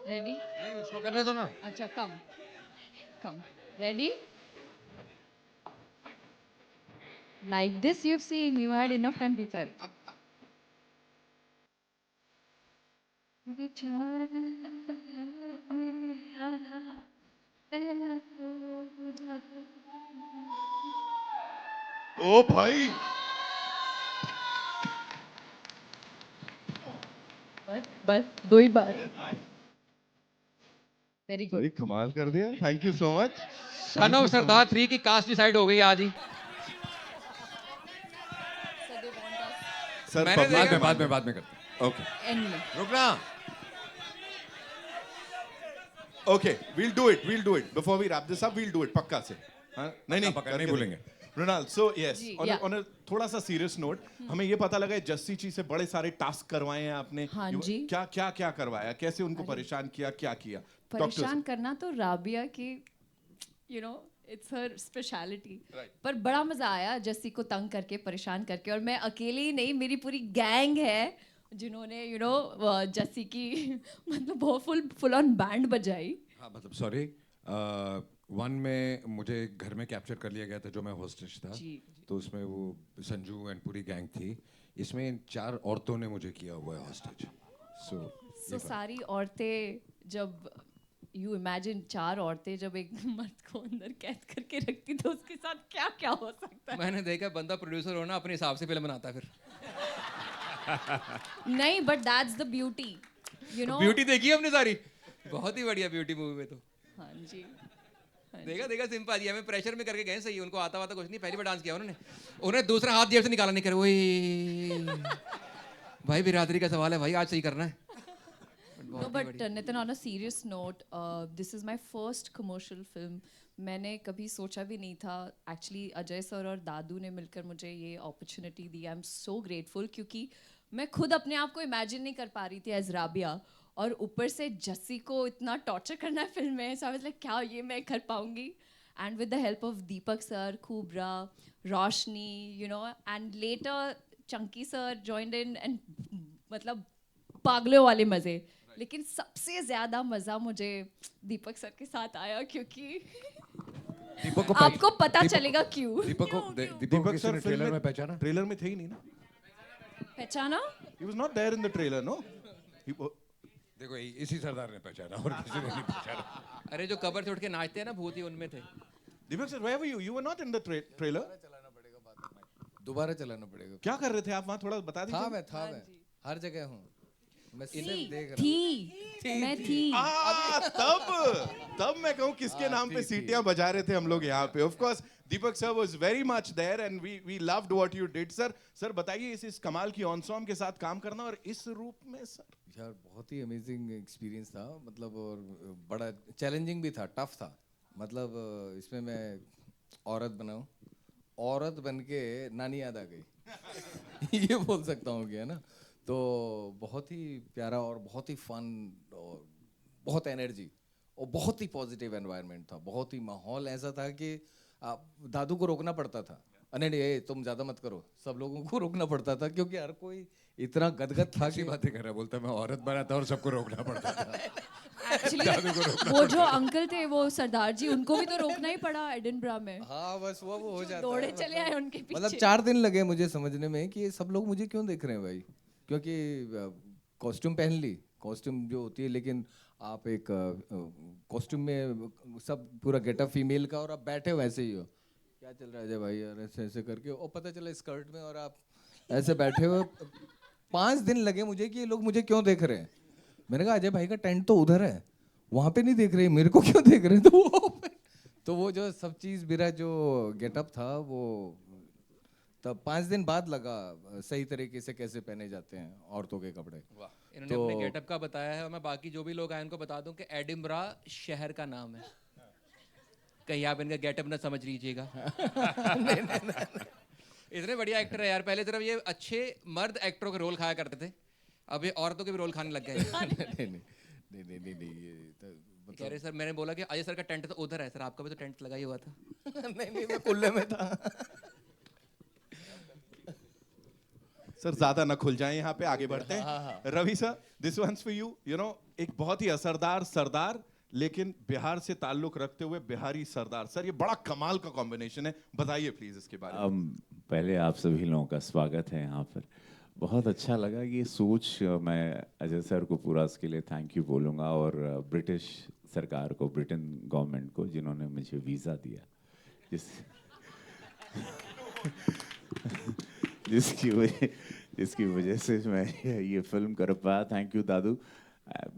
रेडी? नहीं उसको करने दो ना अच्छा कम. कम. Ready? Like this you've seen, you had enough time to tell. ओ भाई बस दो ही बार. Very good. भाई कमाल कर दिया. Thank you so much. Son of Sardar 3 की कास्ट डिसाइड हो गई आज ही. सर मैंने public- बाद में करते ओके एंड में. रुकना okay we'll do it before we wrap this up. we'll do it पक्का से. हाँ? नहीं पक्का, करके नहीं भूलेंगे. रोनाल्ड. सो यस जी, ऑन yeah. ऑन थोड़ा सा सीरियस नोट, हमें ये पता लगा है जस्सी जी से बड़े सारे टास्क करवाए हैं आपने. हाँ जी. क्या करवाया, कैसे उनको परेशान किया, क्या किया? Talk to us. परेशान करना तो राबिया की, you no, it's her speciality. Right. पर बड़ा मजा आया जस्सी को तंग करके, परेशान करके. और मैं अकेले ही नहीं, मेरी पूरी गैंग है जिन्होंने यू नो जस्सी की मतलब बहुत फुल ऑन बैंड बजाई. हाँ मतलब सॉरी वन में मुझे घर में कैप्चर कर लिया गया था जो मैं होस्टेज था जी. तो उसमें वो संजू एंड पूरी गैंग थी. इसमें इन 4 औरतों ने मुझे किया हुआ है होस्टेज. सो सारी औरतें, जब यू इमेजिन 4 औरतें जब एक मर्द को अंदर कैद करके रखती तो उसके साथ क्या क्या हो सकता है. मैंने देखा बंदा प्रोड्यूसर होना अपने हिसाब से फिल्म बनाता है फिर. नहीं, but that's the beauty, you know. Beauty देखी हमने सारी. बहुत ही बढ़िया ब्यूटी मूवी में तो. हाँ जी. देखा सिंपा जी हमें प्रेशर में करके गए. सही उनको आता कुछ नहीं, पहली बार डांस किया उन्होंने दूसरा हाथ जेब से निकाला नहीं करे. वही भाई बिरादरी का सवाल है भाई, आज सही करना है. No, but Nitin, on a serious note, this is my first commercial film. मैंने कभी सोचा भी नहीं था. एक्चुअली अजय सर और दादू ने मिलकर मुझे ये opportunity the. I am so grateful, क्योंकि मैं खुद अपने आप को इमेजिन नहीं कर पा रही थी एज राबिया, और ऊपर से जस्सी को इतना टॉर्चर करना है फिल्म में. सो आई वाज लाइक क्या ये मैं कर पाऊंगी. And with the help of Deepak sir, Kubbra, Roshni, you know, and later Chunky sir joined in, and मतलब पागलों वाले मज़े. लेकिन सबसे ज़्यादा मज़ा मुझे दीपक सर के साथ आया, क्योंकि दीपक को आपको पता चलेगा क्यों. दीपक को दीपक किसी सर ने फिल्म ट्रेलर में में पहचाना. ट्रेलर में थे ही नहीं ना. पहचाना? He was not there in the trailer, no? देखो इसी सरदार ने पहचाना और किसी ने नहीं पहचाना. अरे जो कबर से उठ के नाचते हैं ना भूत, ही उनमें थे. Deepak sir, where were you? You were not in the trailer. दोबारा चलाना पड़ेगा. क्या कर रहे थे आप वहाँ, थोड़ा बता दीजिए. मैं हर जगह हूँ. मैं सिर्फ देख रहा हूँ. थी मैं थी. तब मैं कहूँ किसके नाम पे सीटियां बजा रहे थे हम लोग यहाँ पे. Of course, Deepak sir was very much there and we loved what you did, sir. Sir, बताइए इस कमाल की ensemble के साथ काम करना और इस रूप में सर. यार बहुत ही अमेजिंग एक्सपीरियंस था, मतलब और बड़ा चैलेंजिंग भी था, टफ था। मतलब इसमें मैं औरत बनाऊं, औरत बन के नानी याद आ गई ये बोल सकता हूँ कि, है ना। तो बहुत ही प्यारा और बहुत ही फन और बहुत एनर्जी और बहुत ही पॉजिटिव एनवायरनमेंट था। बहुत ही माहौल ऐसा था कि दादू को रोकना पड़ता था, नहीं नहीं ये तुम ज़्यादा मत करो, सब लोगों को रोकना पड़ता था क्योंकि हर कोई इतना गदगद था अच्छी कि बातें कर रहा है, बोलता मैं औरत बना था और सबको रोकना पड़ता था। एक्चुअली वो जो अंकल थे, वो सरदार जी, उनको भी तो रोकना ही पड़ा एडिनब्रा में। हाँ बस वो हो जाता दौड़े है, चले आए उनके पीछे। मतलब 4 दिन लगे मुझे समझने में कि ये सब लोग मुझे क्यों देख रहे हैं भाई, क्योंकि कॉस्ट्यूम पहन ली, कॉस्ट्यूम जो होती है, लेकिन आप एक कॉस्ट्यूम में सब पूरा गेटअप फीमेल का और आप बैठे हो ऐसे ही हो, क्या चल रहा है अजय भाई यार, ऐसे ऐसे करके, और पता चला स्कर्ट में और आप ऐसे बैठे हो। 5 दिन लगे मुझे कि ये लोग मुझे क्यों देख रहे हैं। मैंने कहा अजय भाई का टेंट तो उधर है, वहाँ पे नहीं देख रहे, मेरे को क्यों देख रहे हैं। तो वो जो सब चीज़ मेरा जो गेटअप था वो तब 5 दिन बाद लगा सही तरीके से कैसे पहने जाते हैं औरतों के कपड़े। इन्होंने अपने गेटअप का बताया है और मैं बाकी जो भी लोग आए उनको बता दूं कि एडिनबरा शहर का नाम है, कहीं आप इनका गेटअप ना समझ लीजिएगा। इतने बढ़िया एक्टर है यार, पहले तरफ ये अच्छे मर्द एक्टरों के रोल खाया करते थे, अब ये औरतों के भी रोल खाने लग गए हैं। नहीं ये तो कह रहे सर, मैंने बोला कि अजय सर का टेंट तो उधर है, सर आपका भी तो टेंट लगा ही हुआ था। नहीं मैं कुल्ले में था। सर ज्यादा न खुल जाए, यहाँ पे आगे बढ़ते हैं। Ravi sir, this one's for you. You know, एक बहुत ही असरदार सरदार लेकिन बिहार से ताल्लुक रखते हुए बिहारी सरदार, सर ये बड़ा कमाल का कॉम्बिनेशन है, बताइए प्लीज इसके बारे में। पहले आप सभी लोगों का स्वागत है यहाँ पर। बहुत अच्छा लगा ये सोच, मैं अजय सर को पूरा इसके लिए थैंक यू बोलूँगा, और ब्रिटिश सरकार को, ब्रिटेन गवर्नमेंट को, जिन्होंने मुझे वीज़ा दिया, जिसकी वजह से मैं ये फिल्म कर पाया। थैंक यू दादू।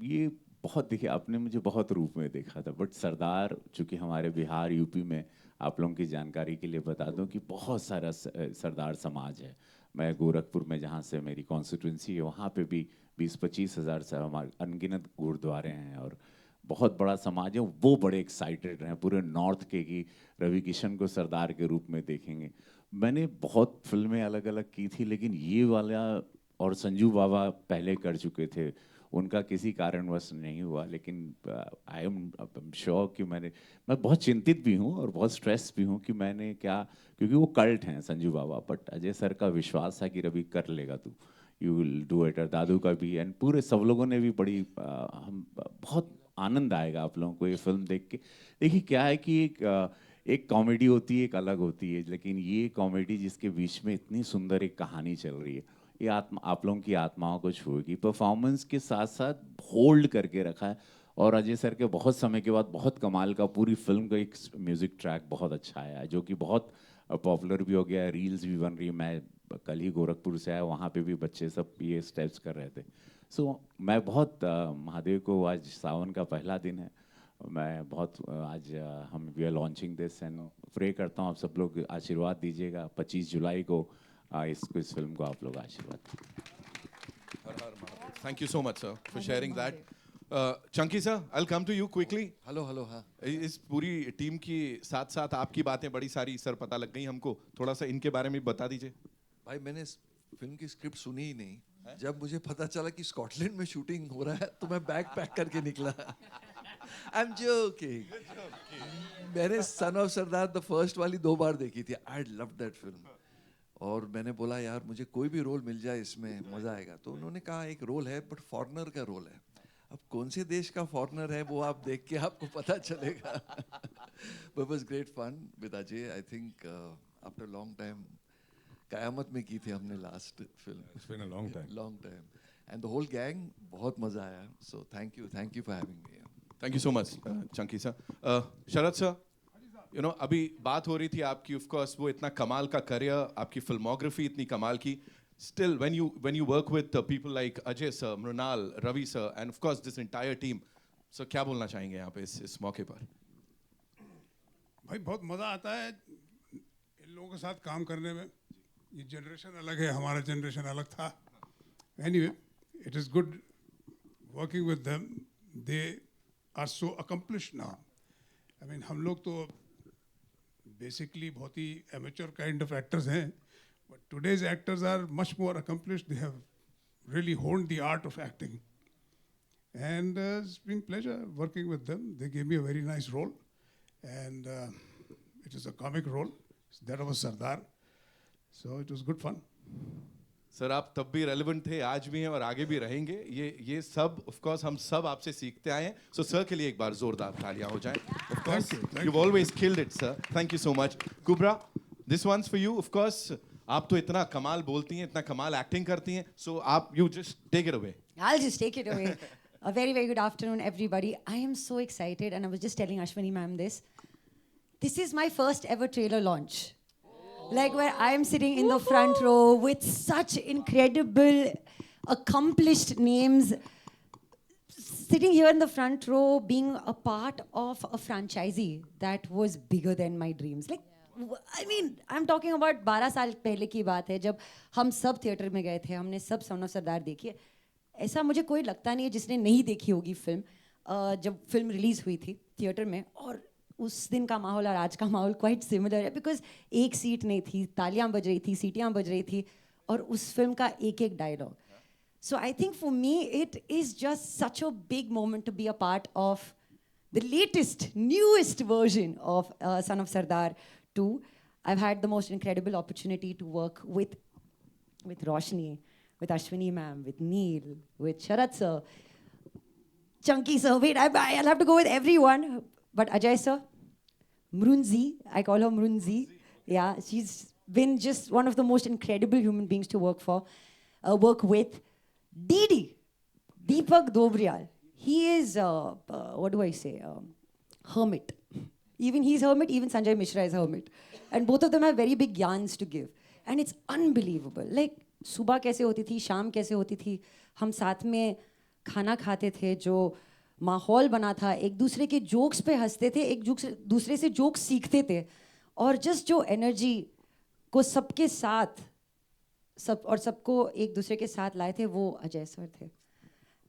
ये बहुत, देखिए आपने मुझे बहुत रूप में देखा था, बट सरदार, चूँकि हमारे बिहार यूपी में, आप लोगों की जानकारी के लिए बता दूं कि बहुत सारा सरदार समाज है। मैं गोरखपुर में, जहाँ से मेरी कॉन्स्टिट्यूंसी है, वहाँ पे भी 20-25 हज़ार से हमारे अनगिनत गुरुद्वारे हैं और बहुत बड़ा समाज है। वो बड़े एक्साइटेड हैं पूरे नॉर्थ के कि रवि किशन को सरदार के रूप में देखेंगे। मैंने बहुत फिल्में अलग अलग की थी, लेकिन ये वाला, और संजू बाबा पहले कर चुके थे, उनका किसी कारणवश नहीं हुआ। लेकिन आई एम श्योर कि मैं बहुत चिंतित भी हूँ और बहुत स्ट्रेस भी हूँ कि मैंने क्या, क्योंकि वो कल्ट हैं संजू बाबा, बट अजय सर का विश्वास था कि रवि कर लेगा तू, यू विल डू इट। और दादू का भी, एंड पूरे सब लोगों ने भी बड़ी हम बहुत आनंद आएगा आप लोगों को ये फिल्म देख के। देखिए क्या है कि एक कॉमेडी होती है, एक अलग होती है, लेकिन ये कॉमेडी जिसके बीच में इतनी सुंदर एक कहानी चल रही है, ये आप लोगों की आत्माओं को छुएगी। परफॉर्मेंस के साथ साथ होल्ड करके रखा है, और अजय सर के बहुत समय के बाद बहुत कमाल का, पूरी फिल्म का एक म्यूज़िक ट्रैक बहुत अच्छा आया है, जो कि बहुत पॉपुलर भी हो गया है, रील्स भी बन रही है। मैं कल ही गोरखपुर से आया, वहाँ पे भी बच्चे सब ये स्टेप्स कर रहे थे। सो मैं बहुत महादेव को, आज सावन का पहला दिन है, मैं बहुत आज हम we are launching this, and pray करता हूँ आप सब लोग आशीर्वाद दीजिएगा। 25 जुलाई को इस फिल्म को आप लोग आशीर्वाद। Thank you so much sir for sharing that. Chunky sir, I will come to you quickly. Hello हाँ। इस पूरी टीम की साथ साथ आपकी बातें बड़ी सारी सर पता लग गई हमको, थोड़ा सा इनके बारे में बता दीजिए। भाई मैंने इस फिल्म की स्क्रिप्ट सुनी ही नहीं, जब मुझे पता चला कि स्कॉटलैंड में शूटिंग हो रहा है तो मैं बैग पैक करके निकला। I am joking. मैंने son of Sardar the first वाली 2 बार देखी थी। आई लव दैट फिल्म, और मैंने बोला यार मुझे कोई भी रोल मिल जाए इसमें मज़ा आएगा। तो उन्होंने कहा एक रोल है बट फॉरेनर का रोल है। अब कौन से देश का फॉरेनर है वो आप देख के आपको पता चलेगा। But was great fun with Ajay. I think after long time, Qayamat में की थी हमने last film. It's been a long time. Long time, and the whole gang, बहुत मज़ा आया। So thank you for having me. Thank you so much Chunky sir. Sharad sir, you know अभी बात हो रही थी आपकी, ऑफ कोर्स वो इतना कमाल का करियर, आपकी फिल्मोग्राफी इतनी कमाल की, still when you work with people like Ajay sir, Mrunal, Ravi sir, and of course this entire team, sir क्या बोलना चाहेंगे यहाँ पे इस मौके पर? भाई बहुत मज़ा आता है इन लोगों के साथ काम करने में, ये जनरेशन अलग है, हमारा जनरेशन अलग था. Anyway, it is good working with them. They are so accomplished now. I mean, हम लोग तो basically बहुत ही amateur kind of actors हैं, but today's actors are much more accomplished. They have really honed the art of acting. And it's been pleasure working with them. They gave me a very nice role, and it is a comic role. That was Sardar, so it was good fun. Sir आप तब भी relevant थे, आज भी हैं और आगे भी रहेंगे. ये सब ऑफ कोर्स हम सब आपसे सीखते आए हैं. सो सर के लिए एक बार जोरदार तालियां हो जाएं. Of course you always killed it sir. Thank you so much. Kubbra, this one's for you. Of course आप तो इतना कमाल बोलती हैं, इतना कमाल एक्टिंग करती हैं. सो आप you just take it away. I'll just take it away. A very, very good afternoon, everybody. I am so excited, and I was just telling Ashwini ma'am this. This is my first ever trailer launch. Like where I am sitting in the front row with such incredible, accomplished names. Sitting here in the front row, being a part of a franchisee that was bigger than my dreams. Like, I mean, I'm talking about 12 साल पहले की बात है, जब हम सब theatre में गए थे, हमने सब सन ऑफ सरदार देखी है. ऐसा मुझे कोई लगता नहीं है जिसने नहीं देखी होगी फिल्म. जब फिल्म रिलीज हुई थी थिएटर में, और उस दिन का माहौल और आज का माहौल क्वाइट सिमिलर है, बिकॉज एक सीट नहीं थी, तालियां बज रही थी, सीटियां बज रही थी, और उस फिल्म का एक एक dialogue. So I think for me it is just such a big moment to be a part of the latest, newest version of Son of Sardar 2. I've had the most incredible opportunity to work with Roshni, with Ashwini ma'am, with Neil, with Sharat sir, Chunky sir. Wait, I'll have to go with everyone. But Ajay sir, Mrunzi, I call her Mrunzi. Yeah, she's been just one of the most incredible human beings to work with. Didi, Deepak Dobriyal. He is, what do I say, hermit. Even he's hermit, even Sanjay Mishra is hermit. And both of them have very big yarns to give. And it's unbelievable. Like, सुबह कैसे होती थी, शाम कैसे होती थी, हम साथ में खाना खाते थे, जो माहौल बना था, एक दूसरे के जोक्स पे हंसते थे, एक दूसरे से जोक्स सीखते थे, और जस्ट जो एनर्जी को सबके साथ सबको एक दूसरे के साथ लाए थे, वो अजय सर थे.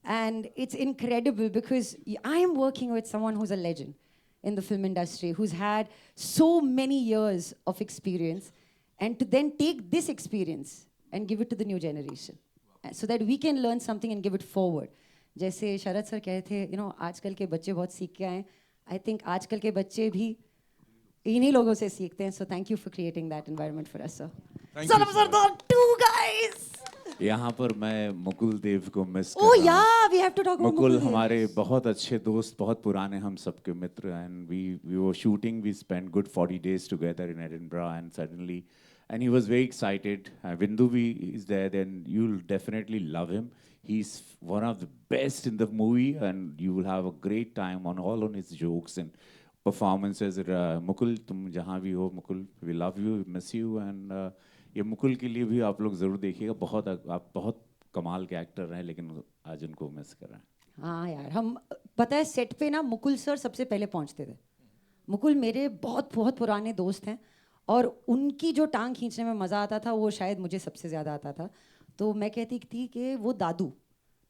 And it's incredible because I am working with someone who's a legend in the film industry, who's had so many years of experience, and to then take this experience and give it to the new generation, so that we can learn something and give it forward. जैसे शरद sir कहे थे, आजकल के बच्चे बहुत सीख के आए. I think आजकल के बच्चे भी इन्हीं लोगों से सीखते हैं. So thank you for creating that environment for us, sir. Son of Sardar 2, guys! यहाँ पर मैं मुकुल देव को मिस कर Oh रहा हूँ. yeah, we have to talk about Mukul Mukul Dev. हमारे बहुत अच्छे दोस्त, बहुत पुराने हम सबके मित्र, and we were shooting, we spent good 40 days together in Edinburgh, and suddenly, and he was very excited. Vinduvi is there, then you'll definitely love him. He's one of the best in the movie, and you will have a great time on his jokes and performances. Mukul, तुम जहाँ भी हो, Mukul, we love you, we miss you, and ये मुकुल के लिए भी आप लोग जरूर देखिएगा. आप बहुत कमाल के एक्टर हैं, लेकिन आज उनको मिस कर रहे हैं. हाँ यार, हम पता है सेट पे ना मुकुल सर सबसे पहले पहुंचते थे. मुकुल मेरे बहुत बहुत पुराने दोस्त हैं, और उनकी जो टांग खींचने में मज़ा आता था, वो शायद मुझे सबसे ज़्यादा आता था. तो मैं कहती थी कि वो दादू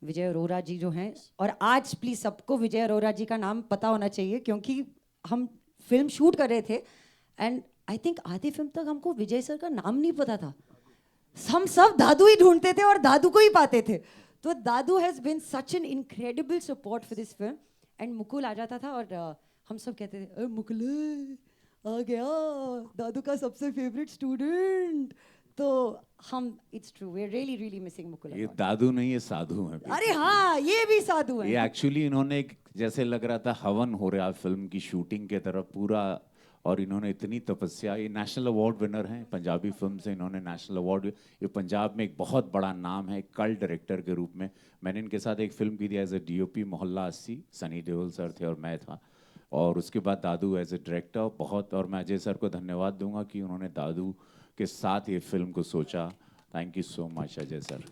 विजय अरोरा जी जो हैं, और आज प्लीज़ सबको विजय अरोरा जी का नाम पता होना चाहिए, क्योंकि हम फिल्म शूट कर रहे थे, एंड आई थिंक आधी फिल्म तक हमको विजय सर का नाम नहीं पता था. हम सब दादू ही ढूंढते थे और दादू को ही पाते थे. तो दादू has been such an incredible support for this film. And Mukul आ जाता था, और हम सब कहते थे, मुकुल आ गया, दादू का सबसे फेवरेट स्टूडेंट. तो हम, it's true, we are really really missing Mukul. ये दादू नहीं, ये साधु हैं. अरे हाँ, ये भी साधु है. ये एक्चुअली इन्होंने जैसे लग रहा था हवन हो रहा फिल्म की शूटिंग के तरफ पूरा, और इन्होंने इतनी तपस्या. ये नेशनल अवार्ड विनर हैं पंजाबी फिल्म से, इन्होंने नेशनल अवार्ड. ये पंजाब में एक बहुत बड़ा नाम है कल्ट डायरेक्टर के रूप में. मैंने इनके साथ एक फिल्म की थी एज ए DOP, मोहल्ला 80. सनी देओल सर थे और मैं था, और उसके बाद दादू एज ए डायरेक्टर. बहुत, और मैं अजय सर को धन्यवाद दूंगा कि उन्होंने दादू के साथ ये फिल्म को सोचा. Thank you so much Ajay sir.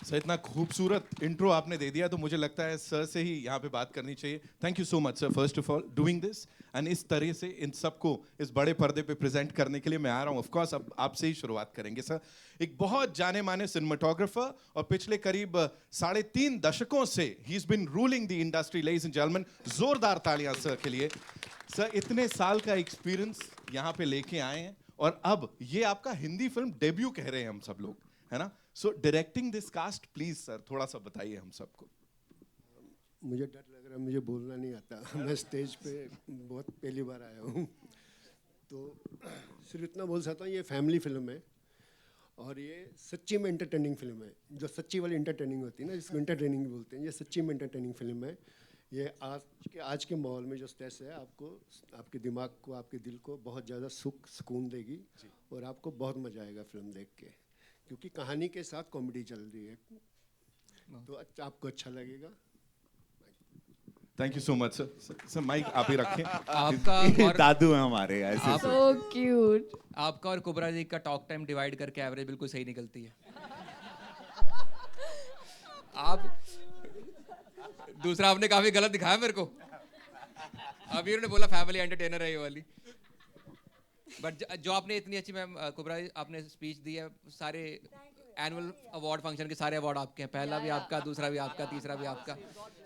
Sir इतना खूबसूरत इंट्रो आपने दे दिया तो मुझे लगता है सर से ही यहाँ पे बात करनी चाहिए. Thank you so much sir first of all doing this and इस तरह से इन सबको इस बड़े पर्दे पे प्रेजेंट करने के लिए मैं आ रहा हूँ. ऑफ कोर्स अब आपसे ही शुरुआत करेंगे सर. एक बहुत जाने माने सिनेमाटोग्राफर और पिछले करीब 3.5 दशकों से he is been ruling the industry. Ladies and gentleman, जोरदार तालियां सर के लिए. सर इतने साल का एक्सपीरियंस यहाँ पे लेके आए हैं और अब ये आपका हिंदी फिल्म डेब्यू कह रहे हैं हम सब लोग, है ना? So directing this cast please sir थोड़ा सा बताइए हम सबको. मुझे डर लग रहा है, मुझे बोलना नहीं आता. मैं स्टेज पे बहुत पहली बार आया हूँ, तो सिर्फ इतना बोल सकता हूँ ये फैमिली फिल्म है और ये सच्ची में एंटरटेनिंग फिल्म है. जो सच्ची वाली एंटरटेनिंग होती है ना, जिसको एंटरटेनिंग बोलते हैं, ये सच्ची में एंटरटेनिंग फिल्म है. ये आज के माहौल में जो स्ट्रेस है आपको, आपके दिमाग को, आपके दिल को बहुत ज़्यादा सुकून देगी और आपको बहुत मज़ा आएगा फिल्म देख के, क्योंकि कहानी के साथ कॉमेडी चल रही है, तो आपको अच्छा लगेगा. Thank you so much sir. Sir mic आप ही रखें. आपका और दादू हैं हमारे ऐसे. So cute. आपका और कुबरा जी का टॉक टाइम डिवाइड करके एवरेज बिल्कुल सही निकलती है. आप दूसरा आपने काफी गलत दिखाया मेरे को. अभी उन्होंने बोला फैमिली एंटरटेनर है ये वाली. बट जो आपने इतनी अच्छी मैम कुबरा जी आपने स्पीच दी है, सारे एनुअल अवार्ड फंक्शन के सारे अवार्ड आपके हैं. पहला भी आपका, दूसरा भी आपका, तीसरा भी आपका,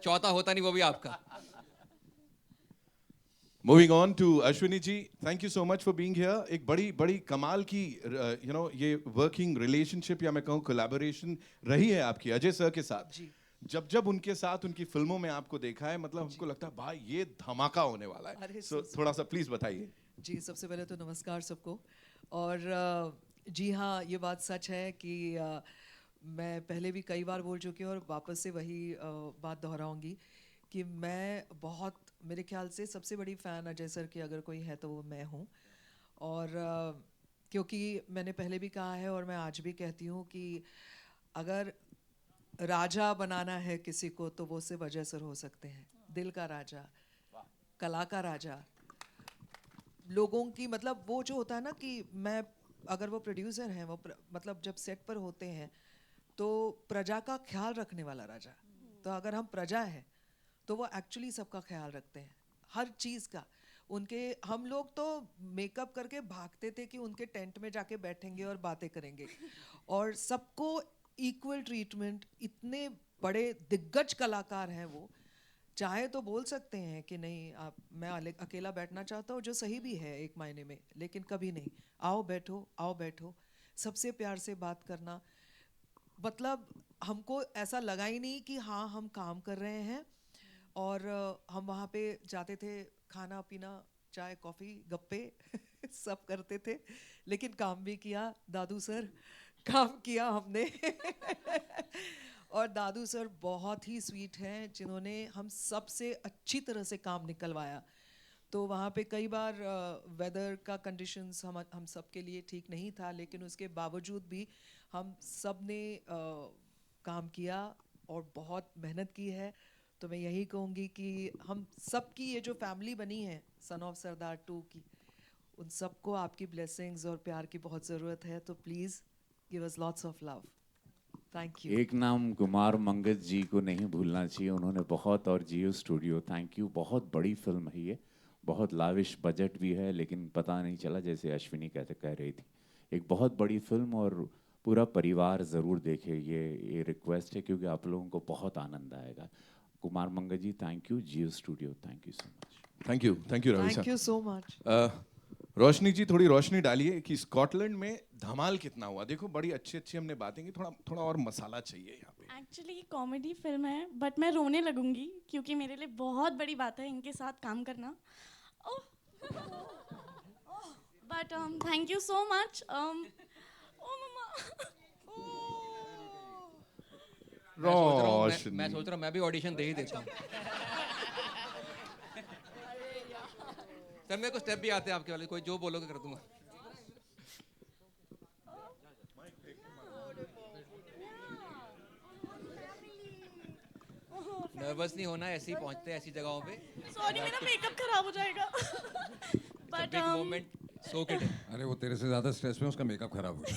चौथा होता नहीं वो भी आपका. Moving on to Ashwini ji, thank you so much for being here. एक बड़ी बड़ी कमाल की यू नो ये वर्किंग रिलेशनशिप या मैं कहूँ कोलैबोरेशन रही है आपकी अजय सर के साथ. जब जब उनके साथ उनकी फिल्मों में आपको देखा है, मतलब हमको लगता है भाई ये धमाका होने वाला है. सो थोड़ा सा प्लीज बताइए. जी, सबसे पहले तो नमस्कार सबको. और जी हाँ, ये बात सच है कि मैं पहले भी कई बार बोल चुकी हूँ और वापस से वही बात दोहराऊंगी कि मैं बहुत, मेरे ख्याल से सबसे बड़ी फ़ैन अजय सर की अगर कोई है तो वो मैं हूँ. और क्योंकि मैंने पहले भी कहा है और मैं आज भी कहती हूँ कि अगर राजा बनाना है किसी को तो वो सिर्फ अजय सर हो सकते हैं. दिल का राजा, कला का राजा, लोगों की, मतलब वो जो होता है ना कि मैं, अगर वो प्रोड्यूसर हैं, वो मतलब जब सेट पर होते हैं तो प्रजा का ख्याल रखने वाला राजा. तो अगर हम प्रजा हैं तो वो एक्चुअली सबका ख्याल रखते हैं, हर चीज़ का. उनके, हम लोग तो मेकअप करके भागते थे कि उनके टेंट में जाके बैठेंगे और बातें करेंगे और सबको इक्वल ट्रीटमेंट. इतने बड़े दिग्गज कलाकार हैं वो, चाहे तो बोल सकते हैं कि नहीं आप, मैं अकेला बैठना चाहता हूँ, जो सही भी है एक मायने में, लेकिन कभी नहीं, आओ बैठो, आओ बैठो, सबसे प्यार से बात करना. मतलब हमको ऐसा लगा ही नहीं कि हाँ हम काम कर रहे हैं. और हम वहाँ पे जाते थे, खाना पीना, चाय कॉफ़ी गप्पे सब करते थे, लेकिन काम भी किया. दादू सर, काम किया हमने. और दादू सर बहुत ही स्वीट हैं, जिन्होंने हम सब से अच्छी तरह से काम निकलवाया. तो वहाँ पे कई बार वेदर का कंडीशंस हम सब के लिए ठीक नहीं था, लेकिन उसके बावजूद भी हम सब ने काम किया और बहुत मेहनत की है. तो मैं यही कहूँगी कि हम सब की ये जो फैमिली बनी है सन ऑफ सरदार 2 की, उन सबको आपकी ब्लेसिंग्स और प्यार की बहुत ज़रूरत है. तो please give us lots of love. Thank you. एक नाम कुमार मंगत जी को नहीं भूलना चाहिए, उन्होंने बहुत, और जियो स्टूडियो, थैंक यू. बहुत बड़ी फिल्म है ये, बहुत लाविश बजट भी है, लेकिन पता नहीं चला, जैसे अश्विनी कह रही थी, एक बहुत बड़ी फिल्म और पूरा परिवार ज़रूर देखे. ये रिक्वेस्ट है क्योंकि आप लोगों को बहुत आनंद आएगा. Kumar Mangat ji thank you, Jio studio thank you so much. Thank you Ravi sir. Thank you so much. Roshni ji थोड़ी रोशनी डालिए कि स्कॉटलैंड में धमाल कितना हुआ. देखो बड़ी अच्छी अच्छी हमने बातें की, थोड़ा थोड़ा और मसाला चाहिए यहाँ पे. एक्चुअली कॉमेडी फिल्म है, बट मैं रोने लगूंगी क्योंकि मेरे लिए बहुत बड़ी बात है इनके साथ काम करना. But thank you so much. मैं सोच रहा हूँ मैं भी ऑडिशन दे ही देता हूँ. सर मेरे को स्टेप भी आते हैं आपके वाले, कोई जो बोलोगे कर दूंगा. नर्वस नहीं होना, ऐसे ही पहुंचते हैं ऐसी जगहों पे. सॉरी मेरा मेकअप खराब हो जाएगा. बट मोमेंट सो के. अरे वो तेरे से ज़्यादा स्ट्रेस में उसका मेकअप खराब हो गया.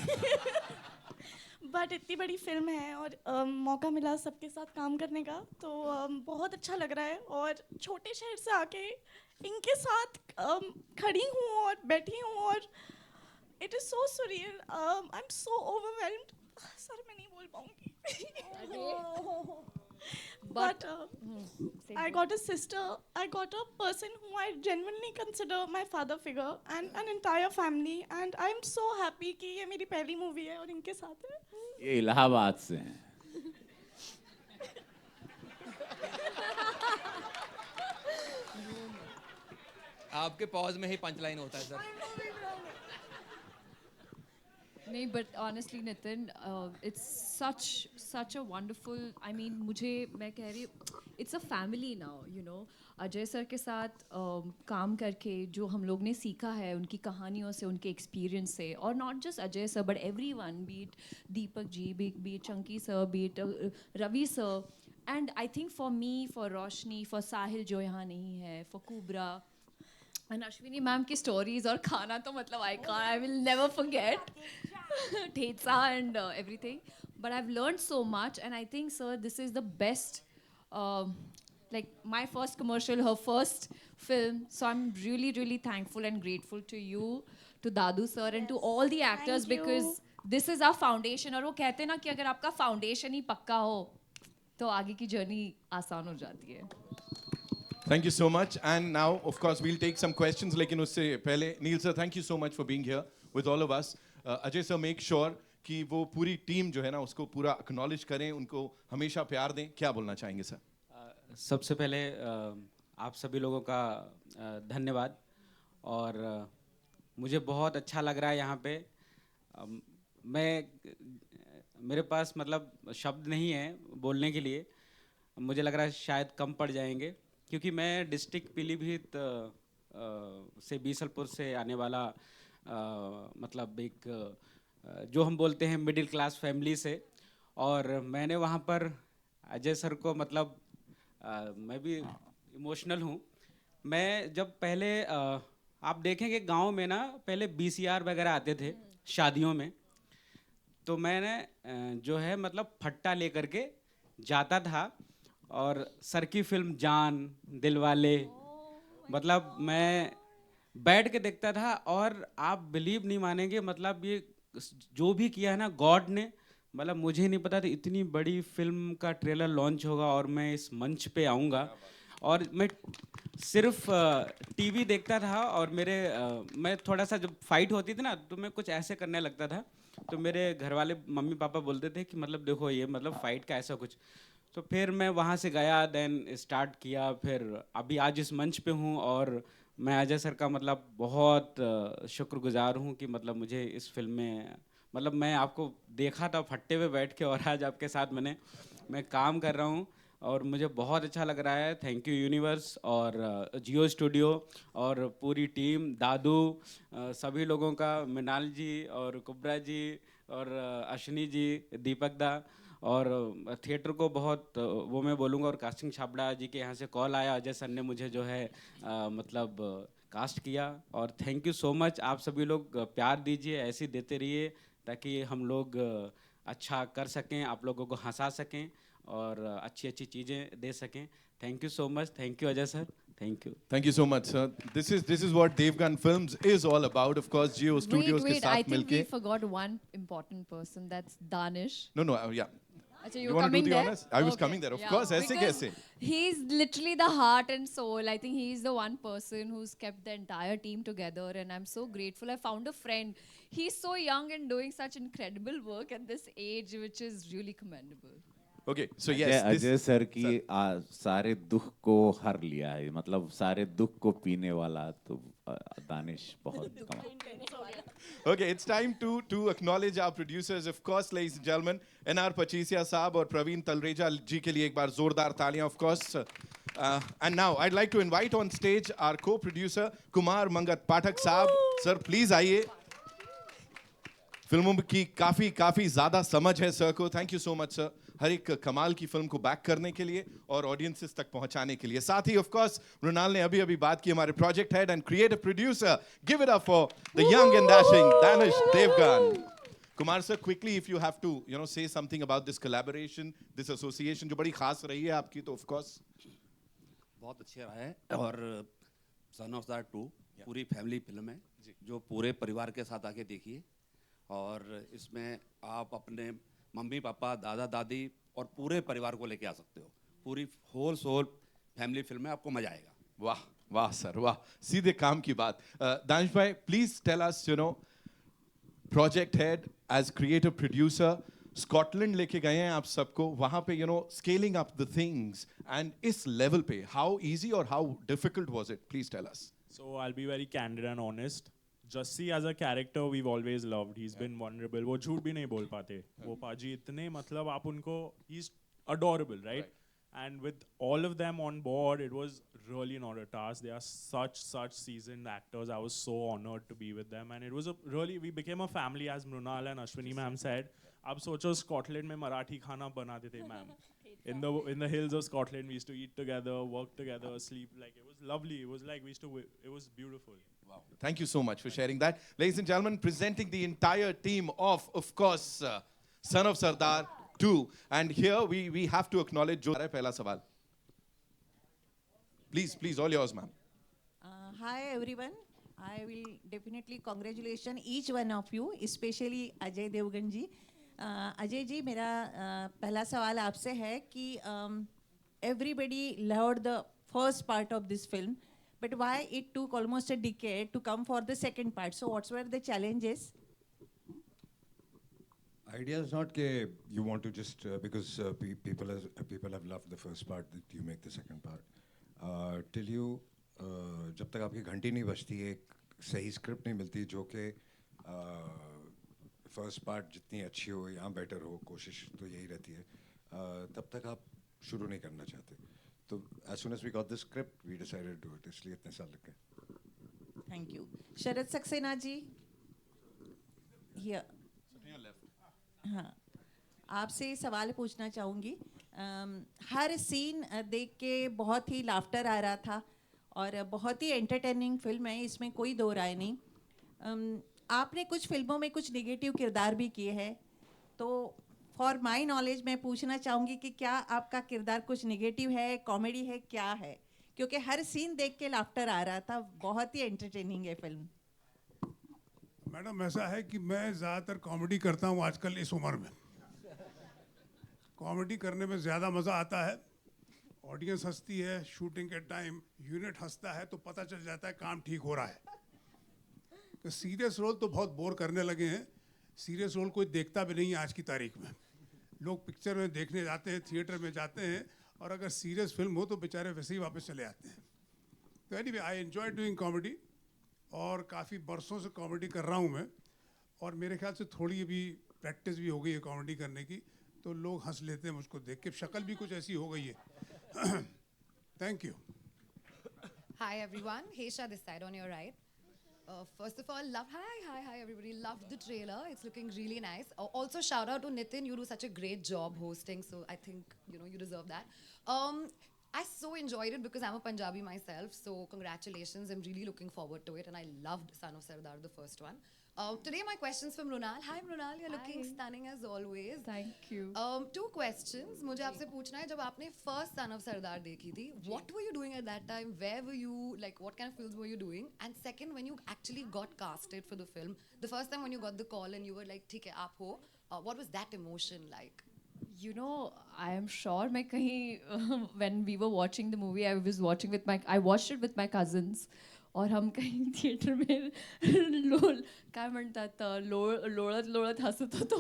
बट इतनी बड़ी फिल्म है और मौका मिला सबके साथ काम करने का, तो बहुत अच्छा लग रहा है। और छोटे शहर से आके इनके साथ खड़ी हूँ और बैठी हूँ, और it is so surreal. I am so overwhelmed. Sir मैं नहीं बोल पाऊँगी। But I got a sister, I got a person who I genuinely consider my father figure, and an entire family, and I'm so happy कि ये मेरी पहली movie है और इनके साथ है। ये इलाहाबाद से हैं। आपके पॉज में ही पंच लाइन होता है सर। नहीं, but honestly Nitin, it's such a wonderful, I mean मैं कह रही हूँ, it's a family now, you know। Ajay sir के साथ काम करके जो हम लोग ने सीखा है उनकी कहानियों से, उनके एक्सपीरियंस से, और not just Ajay sir but everyone, be it Deepak ji, be it Chunky sir, be it Ravi sir, and I think for me, for Roshni, for Sahil जो यहाँ नहीं है, for Kubra and Ashwini ma'am की स्टोरीज और खाना तो मतलब I will never forget thecha and everything, but I've learned so much, and I think sir this is the best, like my first commercial, her first film, so I'm really thankful and grateful to you, to Dadu sir, and to all the actors, because this is our foundation। और वो कहते हैं ना कि अगर आपका foundation ही पक्का हो तो आगे की जर्नी आसान हो जाती है। Thank you so much. And now, of course, we'll take some questions. लेकिन उससे पहले, Neil sir, thank you so much for being here with all of us. Ajay sir, make sure कि वो पूरी टीम जो है ना उसको पूरा acknowledge करें, उनको हमेशा प्यार दें। क्या बोलना चाहेंगे सर? सबसे पहले आप सभी लोगों का धन्यवाद, और मुझे बहुत अच्छा लग रहा है यहाँ पे। मेरे पास मतलब शब्द नहीं है बोलने के लिए। मुझे लग रहा है शायद कम पड़ जाएंगे, क्योंकि मैं डिस्ट्रिक्ट पीलीभीत से बीसलपुर से आने वाला मतलब एक जो हम बोलते हैं मिडिल क्लास फैमिली से, और मैंने वहाँ पर अजय सर को मतलब मैं भी इमोशनल हूँ। मैं जब पहले आप देखेंगे गांव में ना पहले VCR वगैरह आते थे शादियों में, तो मैंने जो है मतलब फट्टा लेकर के जाता था, और सर की फिल्म जान, दिलवाले, मतलब मैं बैठ के देखता था। और आप बिलीव नहीं मानेंगे, मतलब ये जो भी किया है ना गॉड ने, मतलब मुझे नहीं पता था इतनी बड़ी फिल्म का ट्रेलर लॉन्च होगा और मैं इस मंच पे आऊँगा। और मैं सिर्फ टीवी देखता था, और मैं थोड़ा सा जब फाइट होती थी ना तो मैं कुछ ऐसे करने लगता था, तो मेरे घर वाले मम्मी पापा बोलते थे कि मतलब देखो ये मतलब फाइट का ऐसा कुछ। तो फिर मैं वहाँ से गया, देन स्टार्ट किया, फिर अभी आज इस मंच पे हूँ, और मैं अजय सर का मतलब बहुत शुक्रगुजार हूँ कि मतलब मुझे इस फिल्म में मतलब मैं आपको देखा था फट्टे पे बैठ के, और आज आपके साथ मैं काम कर रहा हूँ, और मुझे बहुत अच्छा लग रहा है। थैंक यू यूनिवर्स और जियो स्टूडियो और पूरी टीम, दादू, सभी लोगों का, मृणाल जी और कुबरा जी और अश्विनी जी, दीपक दा, और थिएटर को बहुत वो मैं बोलूँगा। और कास्टिंग छाबड़ा जी के यहाँ से कॉल आया, अजय सर ने मुझे जो है मतलब कास्ट किया, और थैंक यू सो मच। आप सभी लोग प्यार दीजिए, ऐसे देते रहिए ताकि हम लोग अच्छा कर सकें, आप लोगों को हंसा सकें और अच्छी अच्छी चीज़ें दे सकें। Thank you so much. Thank you Ajay sir. Thank you. Thank you so much, sir. This is what Devgan Films is all about. Of course, Jio Studios के साथ मिलके। I think we forgot one important person. That's Danish. No, yeah. Achha, you want to do the there? honors? I was coming there. Of course. ऐसे कैसे? He's literally the heart and soul. I think he's the one person who's kept the entire team together, and I'm so grateful. I found a friend. He's so young and doing such incredible work at this age, which is really commendable. Okay, so yes, Ajay sir की सारे दुख को हर लिया है, मतलब सारे दुख को पीने वाला तो दानिश बहुत कमाल। Okay, it's time to acknowledge our producers, of course, ladies and gentlemen, NR Pachisia साहब और प्रवीण तलरेजा जी के लिए एक बार जोरदार तालियां, of course. And now I'd like to invite on stage our co-producer Kumar Mangat पाठक साहब. Sir, please आइए. फिल्मों की काफी ज्यादा समझ है सर को. Thank you so much sir, हर एक कमाल की फिल्म को बैक करने के लिए और ऑडियंसेस तक पहुंचाने के लिए. साथ ही ऑफ कोर्स मृणाल ने अभी बात की, हमारे project head and creative producer. Give it up for the young and dashing Danish Devgan. Kumar sir, quickly, if you have to, say something about this collaboration, this association, जो बड़ी खास रही है आपकी, तो of course. बहुत अच्छे रहा है और सन ऑफ दैट 2 पूरी फैमिली फिल्म है जो पूरे परिवार के साथ आके देखिए और इसमें आप अपने मम्मी पापा दादा दादी और पूरे परिवार को लेके आ सकते हो पूरी होल सोल फैमिली फिल्म है आपको मजा आएगा वाह वाह सर वाह सीधे काम की बात दानिश भाई please tell us project head as creative producer Scotland लेके गए हैं आप सबको वहां पे scaling up the things and इस लेवल पे हाउ इजी और how difficult was it please tell us So I'll be very candid and honest. Jussi as a character we've always loved. He's been vulnerable. वो झूठ भी नहीं बोल पाते. वो पाजी इतने मतलब आप उनको he's adorable, right? And with all of them on board, it was really not a task. They are such seasoned actors. I was so honored to be with them, and it was we became a family, as Mrunal and Ashwini ma'am said. अब सोचो Scotland में मराठी खाना बनाते थे ma'am. In the hills of Scotland, we used to eat together, work together, sleep. Like it was lovely. It was like it was beautiful. Wow. Thank you so much for sharing that. Ladies and gentlemen, presenting the entire team of course, Son of Sardar 2. And here we have to acknowledge जो पहला सवाल. Please, all yours, ma'am. Hi, everyone. I will definitely congratulate each one of you, especially Ajay Devgan ji. Ajay ji मेरा पहला सवाल आपसे है कि everybody loved the first part of this film, but why it took almost a decade to come for the second part? So what were the challenges? Idea is not that you want to just because people have loved the first part that you make the second part. Till you जब तक आपकी घंटी नहीं बजती एक सही script नहीं मिलती जो कि फर्स्ट पार्ट जितनी अच्छी हो या बेटर हो कोशिश तो यही रहती है तब तक आप शुरू नहीं करना चाहते तो as soon as we got the script we decided to do it इसलिए इतने साल लग गए थैंक यू शरद सक्सेना जी हाँ आपसे सवाल पूछना चाहूँगी हर सीन देख के बहुत ही लाफ्टर आ रहा था और बहुत ही एंटरटेनिंग फिल्म है इसमें कोई दो राय नहीं आपने कुछ फिल्मों में कुछ नेगेटिव किरदार भी किए हैं तो फॉर माय नॉलेज मैं पूछना चाहूँगी कि क्या आपका किरदार कुछ नेगेटिव है कॉमेडी है क्या है क्योंकि हर सीन देख के लाफ्टर आ रहा था बहुत ही एंटरटेनिंग है फिल्म मैडम ऐसा है कि मैं ज़्यादातर कॉमेडी करता हूँ आजकल इस उम्र में कॉमेडी करने में ज़्यादा मज़ा आता है ऑडियंस हंसती है शूटिंग के टाइम यूनिट हंसता है तो पता चल जाता है काम ठीक हो रहा है कि सीरियस रोल तो बहुत बोर करने लगे हैं सीरियस रोल कोई देखता भी नहीं है आज की तारीख में लोग पिक्चर में देखने जाते हैं थिएटर में जाते हैं और अगर सीरियस फिल्म हो तो बेचारे वैसे ही वापस चले आते हैं तो anyway I enjoy doing comedy और काफ़ी बरसों से कॉमेडी कर रहा हूँ मैं और मेरे ख्याल से थोड़ी अभी प्रैक्टिस भी हो गई है कॉमेडी करने की तो लोग हंस लेते हैं मुझको देख के शक्ल भी कुछ ऐसी हो गई है thank you Hi everyone, Hesha this side on your right. First of all, hi everybody. Loved the trailer. It's looking really nice. Also, shout out to Nitin. You do such a great job hosting. So I think you deserve that. I so enjoyed it because I'm a Punjabi myself. So congratulations. I'm really looking forward to it. And I loved Son of Sardar, the first one. Today my questions from Mrunal. Hi Mrunal, you're looking stunning as always. Thank you. Two questions. मुझे आपसे पूछना है जब आपने first Son of Sardar देखी थी, what were you doing at that time? Where were you? Like what kind of films were you doing? And second, when you actually got casted for the film, the first time when you got the call and you were like, ठीक है आप हो, what was that emotion like? You know, I am sure मैं कहीं when we were watching the movie, I watched it with my cousins. और हम कहीं theatre में काय म्हणतात लोळत हसत होतो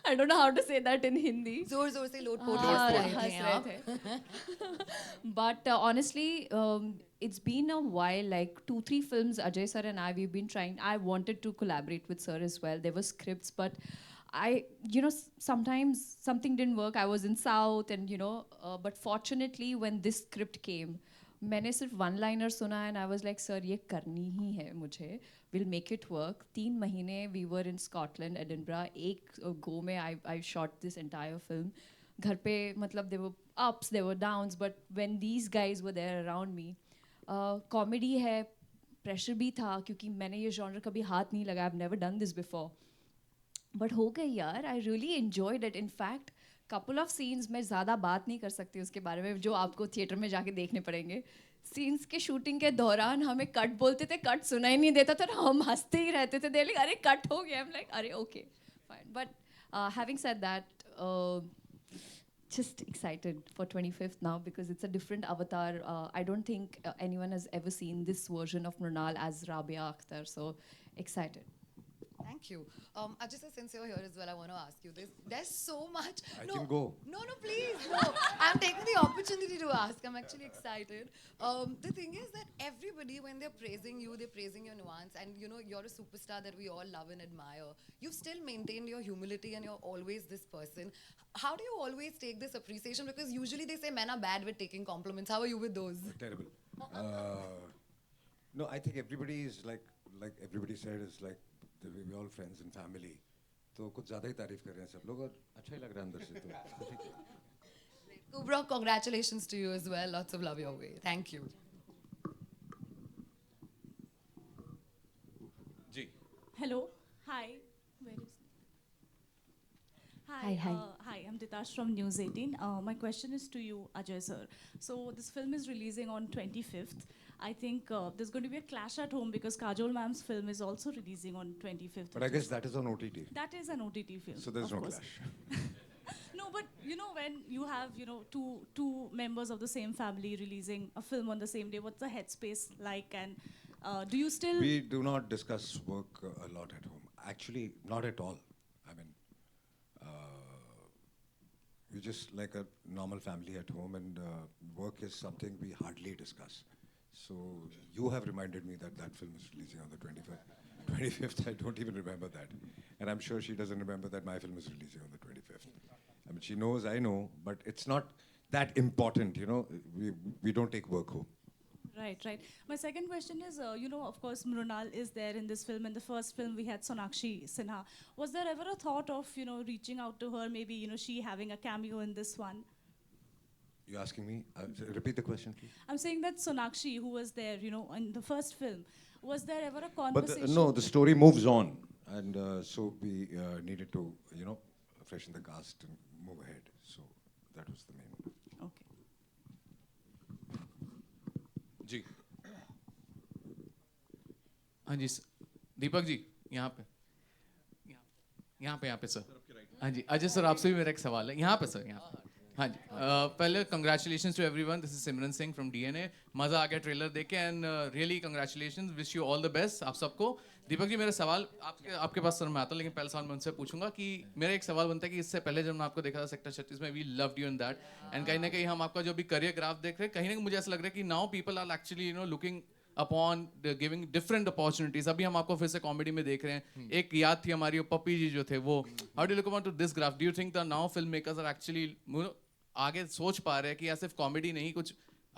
I don't know how to say that in Hindi. जोर जोर से लोटपोट हंस रहे थे. But honestly, it's been a while, like 2-3 films Ajay sir and we've been trying. I wanted to collaborate with sir as well. There were scripts, but sometimes something didn't work. I was in South and but fortunately when this script came, मैंने सिर्फ one liner सुना and I was like sir ये करनी ही है मुझे will make it work 3 महीने we were in Scotland Edinburgh एक गो में I shot this entire film घर पे मतलब there were ups there were downs but when these guys were there around me comedy है प्रेशर भी था क्योंकि मैंने ये जॉनर कभी हाथ नहीं लगाया I have never done this before but हो गई यार. I really enjoyed it. In fact couple of scenes मैं ज़्यादा बात नहीं कर सकती उसके बारे में, जो आपको थिएटर में जाके देखने पड़ेंगे. सीन्स के शूटिंग के दौरान हमें कट बोलते थे, कट सुनाई नहीं देता था, हम हंसते ही रहते थे. देख अरे कट हो गया. I'm like अरे okay fine. But having said that, just excited for 25th now because it's a different avatar. I don't think anyone has ever seen this version of Mrunal as Rabia Akhtar, so excited. Thank you. Ajay sir, since you're here as well, I want to ask you this. There's so much. I can go. No, please, no. I'm taking the opportunity to ask. I'm actually excited. The thing is that everybody, when they're praising you, they're praising your nuance, and you know you're a superstar that we all love and admire. You've still maintained your humility, and you're always this person. How do you always take this appreciation? Because usually they say men are bad with taking compliments. How are you with those? Terrible. No, I think everybody is like everybody said, is like we're all friends and family. तो कुछ ज़्यादा ही तारीफ कर रहे हैं सब लोग और अच्छा ही लग रहा है अंदर से तो. Kubra, congratulations to you as well. Lots of love your way. Thank you. Ji. Hello. Hi. Where is? Hi, hi. Hi, I'm Ditash from News 18. My question is to you, Ajay sir. So this film is releasing on 25th. I think there's going to be a clash at home because Kajol ma'am's film is also releasing on 25th. But I guess that is on OTT. That is an OTT film. So there's of no course. clash. No, but you know when you have two members of the same family releasing a film on the same day, what's the headspace like? And do you still? We do not discuss work a lot at home. Actually, not at all. I mean, we're just like a normal family at home, and work is something we hardly discuss. So you have reminded me that that film is releasing on the 25th. I don't even remember that. And I'm sure she doesn't remember that my film is releasing on the 25th. I mean, she knows, I know, but it's not that important, you know. We don't take work home. Right. My second question is, of course, Mrunal is there in this film. In the first film, we had Sonakshi Sinha. Was there ever a thought of, reaching out to her, maybe, she having a cameo in this one? You asking me? Repeat the question, please. I'm saying that Sonakshi, who was there, in the first film, was there ever a conversation? But no, the story moves on. And so we needed to, freshen the cast and move ahead. So that was the main. Okay. जी. हाँ जी दीपक जी यहाँ पे sir. हाँ जी Ajay sir आपसे भी मेरा एक सवाल है. यहाँ पे सर यहाँ पे. हाँ जी पहले congratulations to everyone. This is Simran Singh from DNA. मज़ा आ गया ट्रेलर देख के and really congratulations. Wish you all the best आप सबको. दीपक जी मेरा सवाल आपके पास सर मैं आता हूँ, लेकिन पहले सवाल मैं उनसे पूछूंगा कि मेरा एक सवाल बनता है कि इससे पहले जब मैं आपको देखा था सेक्टर 36 में, we loved you in that, and कहीं ना कहीं हम आपका जो भी करियर ग्राफ देख रहे हैं, कहीं ना कहीं मुझे ऐसा लग रहा है कि now people are actually looking upon giving different opportunities. अभी हम आपको फिर से कॉमेडी में देख रहे हैं. एक याद थी हमारी पप्पी जी जो थे वो. How do look upon to this graph? Do you think the now film makers are actually आगे सोच पा रहे हैं कि या सिर्फ कॉमेडी नहीं कुछ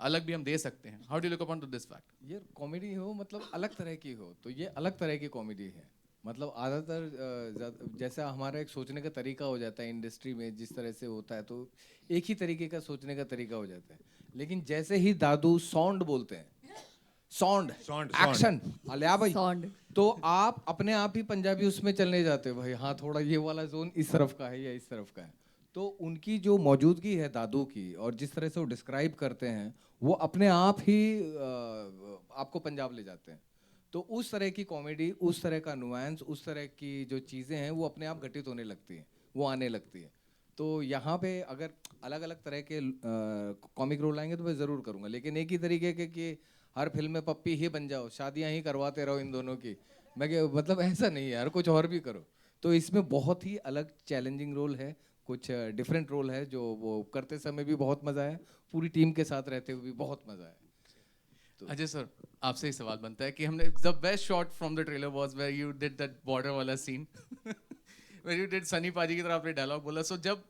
अलग भी हम दे सकते हैं? How do look upon to this fact? ये कॉमेडी हो मतलब अलग तरह की हो तो ये अलग तरह की कॉमेडी है. मतलब ज़्यादातर जैसा हमारा एक सोचने का तरीका हो जाता है इंडस्ट्री में, जिस तरह से होता है तो एक ही तरीके का सोचने का तरीका हो जाता है. लेकिन जैसे ही दादू साउंड बोलते हैं, साउंड एक्शन अलिया भाई, तो आप अपने आप ही पंजाबी उसमें चलने जाते हो भाई. हाँ थोड़ा ये वाला जोन इस तरफ का है या इस तरफ का है. तो उनकी जो मौजूदगी है दादू की और जिस तरह से वो डिस्क्राइब करते हैं वो अपने आप ही आपको पंजाब ले जाते हैं. तो उस तरह की कॉमेडी, उस तरह का नुआंस, उस तरह की जो चीज़ें हैं वो अपने आप घटित होने लगती हैं, वो आने लगती हैं. तो यहाँ पे अगर अलग अलग तरह के कॉमिक रोल आएंगे तो मैं ज़रूर करूँगा, लेकिन एक ही तरीके के कि हर फिल्म में पप्पी ही बन जाओ, शादियाँ ही करवाते रहो इन दोनों की, मतलब ऐसा नहीं है यार, कुछ और भी करो. तो इसमें बहुत ही अलग चैलेंजिंग रोल है, कुछ डिफरेंट रोल है जो वो करते समय भी बहुत मज़ा आया, पूरी टीम के साथ रहते हुए भी बहुत मज़ा आया. अजय सर आपसे ही सवाल बनता है कि हमने the best shot from the trailer was where you did that Border वाला scene where you did Sunny paaji की तरह आपने डायलॉग बोला. सो जब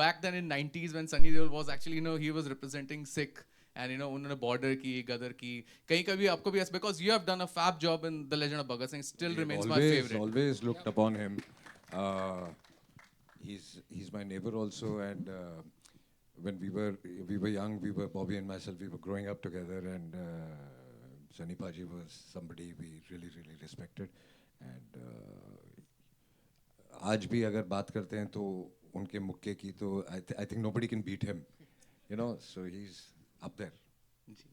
back then in 90s when Sunny Deol was actually he was representing Sikh and उन्होंने बॉर्डर की, गदर की, कहीं कभी आपको भी because you have done a fab job in the legend of Bhagat Singh, still remains my favourite. Always looked upon him. He's my neighbor also, and when we were young, Bobby and myself, we were growing up together, and Sunny Paji was somebody we really respected, and आज भी अगर बात करते हैं तो उनके मुक्के की तो I think nobody can beat him, you know, so he is up there. जी,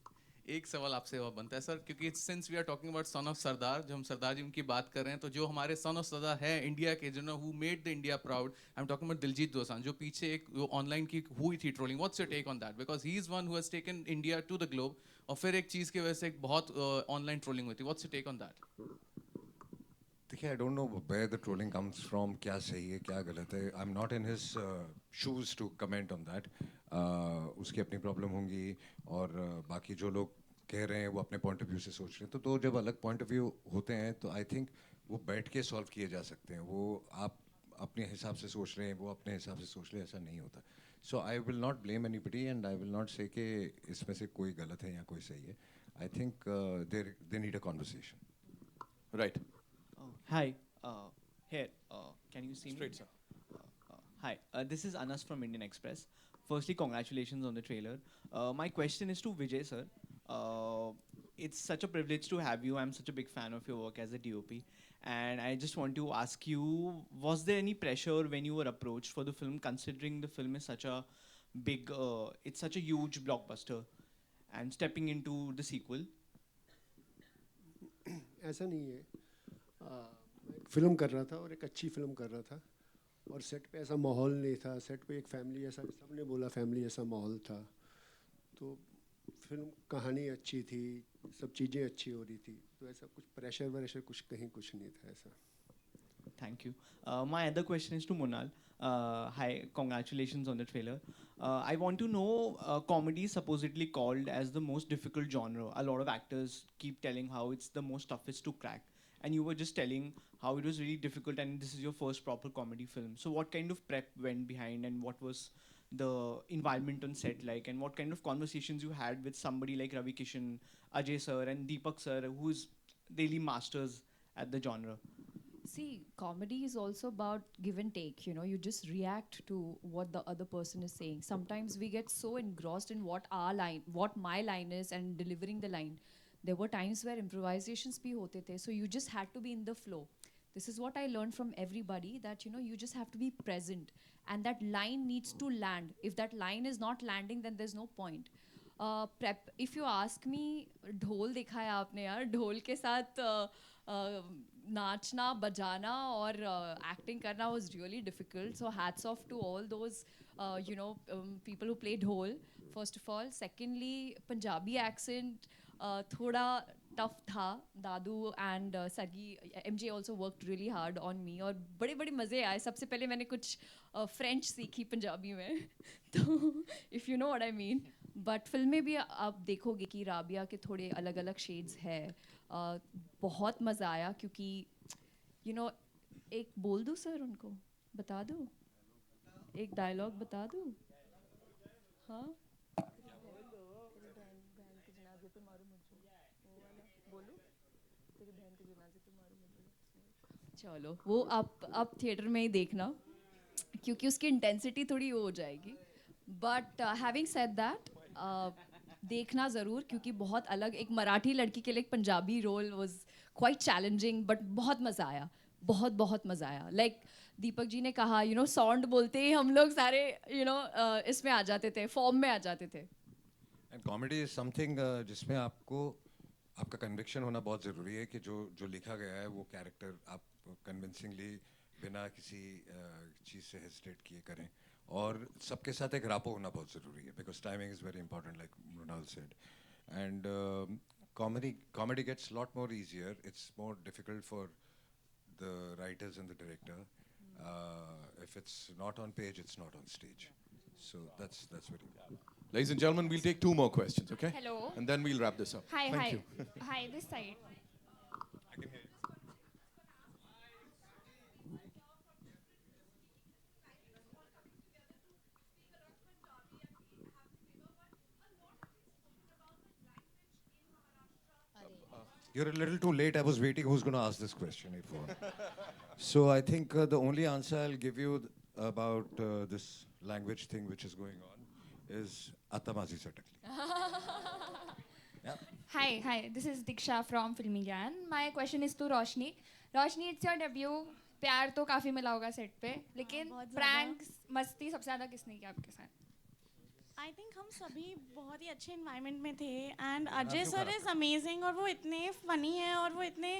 एक सवाल आपसे और बनता है सर, क्योंकि since we are talking about son of Sardaar, जो हम सरदार जी उनकी बात कर रहे हैं, तो जो हमारे सन ऑफ सरदार है इंडिया के, जो ना who made the India proud, I am talking about Diljit Dosanjh, जो पीछे एक ऑनलाइन की हुई थी trolling, what's your take on that, because he is one who has taken India to the globe, और फिर एक चीज़ की वजह से एक बहुत ऑनलाइन ट्रोलिंग हुई थी, what's your take on that? देखिए, I don't know where the trolling comes from, क्या सही है क्या गलत है, I am not in his shoes to comment on that. उसकी अपनी प्रॉब्लम होंगी, और बाकी जो लोग कह रहे हैं वो अपने पॉइंट ऑफ व्यू से सोच रहे हैं, तो जब अलग पॉइंट ऑफ व्यू होते हैं तो आई थिंक वो बैठ के सॉल्व किए जा सकते हैं। वो आप अपने हिसाब से सोच रहे हैं, वो अपने हिसाब से सोच रहे हैं, ऐसा नहीं होता। So I will not blame anybody and I will not say कि इसमें से कोई गलत है या कोई सही है। I think they need a conversation. Right. Hi, here. Can you see Straight, me? sir. Hi, this is Anas from Indian Express. Firstly, congratulations on the trailer. My question is to Vijay, sir. It's such a privilege to have you. I'm such a big fan of your work as a DOP. And I just want to ask you, was there any pressure when you were approached for the film, considering the film is such a big, it's such a huge blockbuster, and stepping into the sequel? ऐसा नहीं है, मैं एक film कर रहा था और एक अच्छी फ़िल्म कर रहा था, और सेट पे ऐसा माहौल नहीं था। सेट पे एक फैमिली ऐसा, सबने बोला फैमिली ऐसा माहौल था, तो फिल्म कहानी अच्छी थी, सब चीज़ें अच्छी हो रही थी, तो ऐसा कुछ प्रेशर वरेशर कुछ कहीं कुछ नहीं था ऐसा। Thank you. My other question is to Monal. Hi, congratulations on the trailer. I want to know, comedy is supposedly called as the most difficult genre. A lot of actors keep telling how it's the most toughest to crack. And you were just telling how it was really difficult, and this is your first proper comedy film. So what kind of prep went behind, and what was the environment on set like, and what kind of conversations you had with somebody like Ravi Kishan, Ajay sir, and Deepak sir, who's really masters at the genre? See, comedy is also about give and take. You know, you just react to what the other person is saying. Sometimes we get so engrossed in what my line is, and delivering the line. There were times where improvisations bhi hote the, so you just had to be in the flow. This is what I learned from everybody, that, you know, you just have to be present, and that line needs to land. If that line is not landing, then there's no point. Prep, if you ask me, ढोल देखा है आपने यार, ढोल के साथ नाचना बजाना और acting करना was really difficult. So hats off to all those people who play ढोल, first of all. Secondly, Punjabi accent थोड़ा टफ था। दादू एंड सगी, MJ also worked really hard on me, और बड़े बड़े मज़े आए। सबसे पहले मैंने कुछ फ्रेंच सीखी पंजाबी में तो if you know what I mean. But film में भी आप देखोगे कि राबिया के थोड़े अलग अलग शेड्स है। बहुत मज़ा आया, क्योंकि एक बोल दूँ सर, उनको बता दूँ, एक डायलॉग बता दूँ? हाँ, चलो वो आप थिएटर में ही देखना, क्योंकि उसकी इंटेंसिटी थोड़ी वो हो जाएगी। बट हैविंग सेड दैट, देखना ज़रूर, क्योंकि बहुत अलग, एक मराठी लड़की के लिए एक Punjabi role was quite challenging, but बहुत मज़ा आया, बहुत मज़ा आया। लाइक दीपक जी ने कहा, साउंड बोलते ही हम लोग सारे इसमें आ जाते थे, फॉर्म में आ जाते थे। एंड कॉमेडी इज समथिंग जिसमें आपका कन्विक्शन होना बहुत ज़रूरी है, कि जो लिखा गया है वो कैरेक्टर आप कन्विंसिंगली बिना किसी चीज़ से हेजिटेट किए करें, और सबके साथ एक रापो होना बहुत ज़रूरी है, because timing is very important, like Mrunal said. And comedy gets a lot more easier. It's more difficult for the writers and the director. If it's not on page, it's not on stage. So that's very important. Ladies and gentlemen, we'll take 2 more questions, okay? Hello. And then we'll wrap this up. Hi, Thank hi. you. Hi, this side. I can hear you. You're a little too late. I was waiting who's going to ask this question. So I think the only answer I'll give you about this language thing which is going on is Atamazi Satakli. Hi. This is Diksha from Filmy Gyan. My question is to Roshni. Roshni, it's your debut. प्यार तो काफी मिला होगा set पे, लेकिन बहुत ज़्यादा। Pranks मस्ती सबसे ज्यादा किसने किया आपके साथ? आई थिंक हम सभी बहुत ही अच्छे इन्वायरमेंट में थे and Ajay sir is amazing और वो इतने फ़नी हैं और वो इतने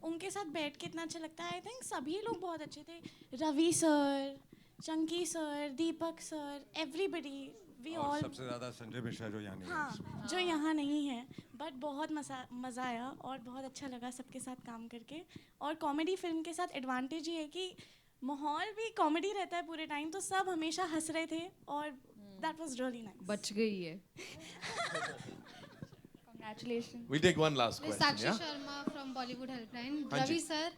उनके साथ बैठ के इतना अच्छा लगता है। आई थिंक सभी लोग बहुत अच्छे थे, Ravi sir, Chunky sir, Deepak sir, everybody we और ऑल। सबसे ज़्यादा संजय मिश्रा जो यहाँ नहीं है हाँ, जो यहाँ नहीं है, बट बहुत मज़ा आया और बहुत अच्छा लगा सबके साथ काम करके। और कॉमेडी फिल्म के साथ एडवांटेज ये है कि माहौल भी कॉमेडी रहता है पूरे टाइम, तो सब हमेशा हंस रहे थे और दैट वाज रियली नाइस। बच गई है। Congratulations. We'll take one last Miss question. Sakshi Yeah? Sharma from Bollywood Helpline. हाँ जी। रवि सर,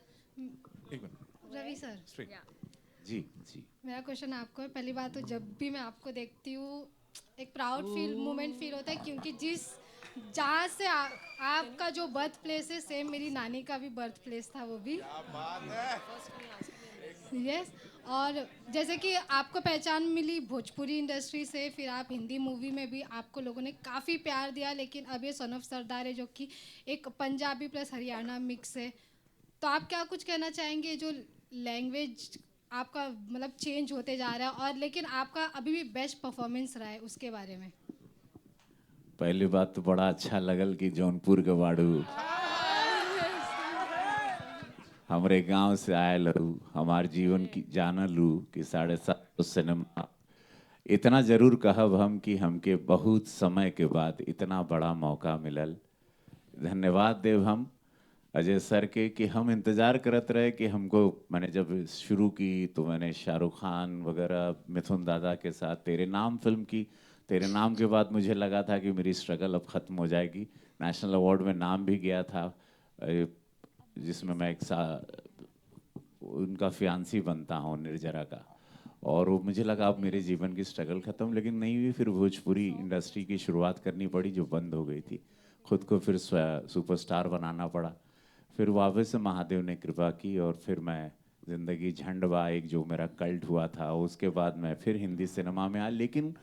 एक मिनट। Ravi sir, Straight. जी जी मेरा क्वेश्चन आपको है। पहली बात तो जब भी मैं आपको देखती हूँ एक प्राउड फील मोमेंट फील होता है, क्योंकि जहाँ से आपका जो बर्थ प्लेस है, सेम मेरी नानी का भी बर्थ प्लेस था, वो भी यस। और जैसे कि आपको पहचान मिली भोजपुरी इंडस्ट्री से, फिर आप हिंदी मूवी में भी आपको लोगों ने काफ़ी प्यार दिया, लेकिन अब ये सन ऑफ सरदार है जो कि एक पंजाबी प्लस हरियाणा मिक्स है। तो आप क्या कुछ कहना चाहेंगे, जो लैंग्वेज आपका मतलब चेंज होते जा रहा है, और लेकिन आपका अभी भी बेस्ट परफॉर्मेंस रहा है, उसके बारे में? पहली बात तो बड़ा अच्छा लगल कि जौनपुर के बाड़ू हमारे गांव से आयल हूँ, हमार जीवन की जानल हूँ कि 7.5 सिनेमा। इतना जरूर कहब हम कि हमके बहुत समय के बाद इतना बड़ा मौका मिलल। धन्यवाद देव हम अजय सर के कि हम इंतज़ार करते रहे कि हमको, मैंने जब शुरू की तो मैंने शाहरुख खान वगैरह मिथुन दादा के साथ तेरे नाम फिल्म की। तेरे नाम के बाद मुझे लगा था कि मेरी स्ट्रगल अब ख़त्म हो जाएगी। नेशनल अवार्ड में नाम भी गया था, जिसमें मैं उनका फियांसी बनता हूँ निर्जरा का, और वो मुझे लगा अब मेरे जीवन की स्ट्रगल ख़त्म, लेकिन नहीं हुई। फिर भोजपुरी इंडस्ट्री की शुरुआत करनी पड़ी जो बंद हो गई थी, खुद को फिर सुपरस्टार बनाना पड़ा। फिर वापस से महादेव ने कृपा की और फिर मैं ज़िंदगी झंडवा एक जो मेरा कल्ट हुआ था, उसके बाद मैं फिर हिंदी सिनेमा में आया। लेकिन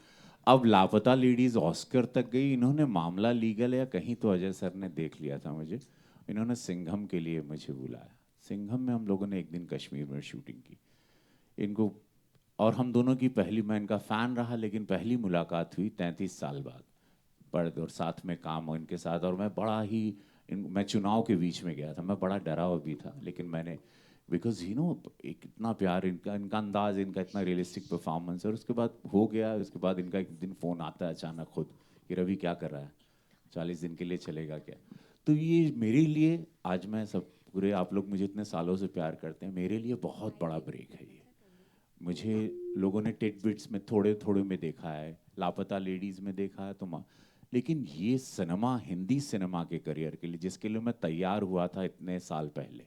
अब लापता लेडीज़ ऑस्कर तक गई, इन्होंने मामला लीगल या कहीं तो अजय सर ने देख लिया था मुझे, इन्होंने सिंघम के लिए मुझे बुलाया। सिंघम में हम लोगों ने एक दिन कश्मीर में शूटिंग की इनको, और हम दोनों की पहली, मैं इनका फ़ैन रहा लेकिन पहली मुलाकात हुई 33 साल बाद, पढ़ और साथ में काम हो इनके साथ। और मैं बड़ा ही मैं चुनाव के बीच में गया था, मैं बड़ा डरा हुआ भी था, लेकिन मैंने बिकॉज यू नो एक इतना प्यार इनका अंदाज़, इनका इतना रियलिस्टिक परफॉर्मेंस, और उसके बाद हो गया। उसके बाद इनका एक दिन फ़ोन आता है अचानक खुद कि रवि क्या कर रहा है, 40 दिन के लिए चलेगा क्या? तो ये मेरे लिए, आज मैं सब पूरे आप लोग मुझे इतने सालों से प्यार करते हैं, मेरे लिए बहुत बड़ा ब्रेक है ये। मुझे लोगों ने टिटबिट्स में थोड़े थोड़े में देखा है, लापता लेडीज़ में देखा है, तो लेकिन ये सिनेमा, हिंदी सिनेमा के करियर के लिए जिसके लिए मैं तैयार हुआ था इतने साल पहले,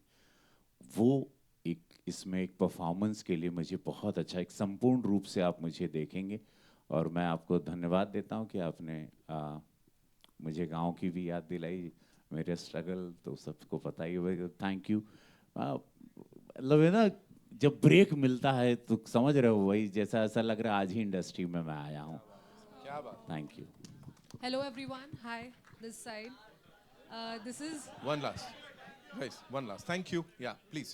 वो एक इसमें एक परफॉर्मेंस के लिए मुझे बहुत अच्छा, एक संपूर्ण रूप से आप मुझे देखेंगे। और मैं आपको धन्यवाद देता हूँ कि आपने मुझे गांव की भी याद दिलाई, मेरे स्ट्रगल तो सबको पता ही होगा। Thank you. मतलब है ना, जब ब्रेक मिलता है तो समझ रहे हो, वही जैसा ऐसा लग रहा है आज ही इंडस्ट्री में मैं आया हूँ। क्या बात। Thank you. Hello everyone. Hi, this side. This is One last. Guys, one last. Thank you. Yeah, please.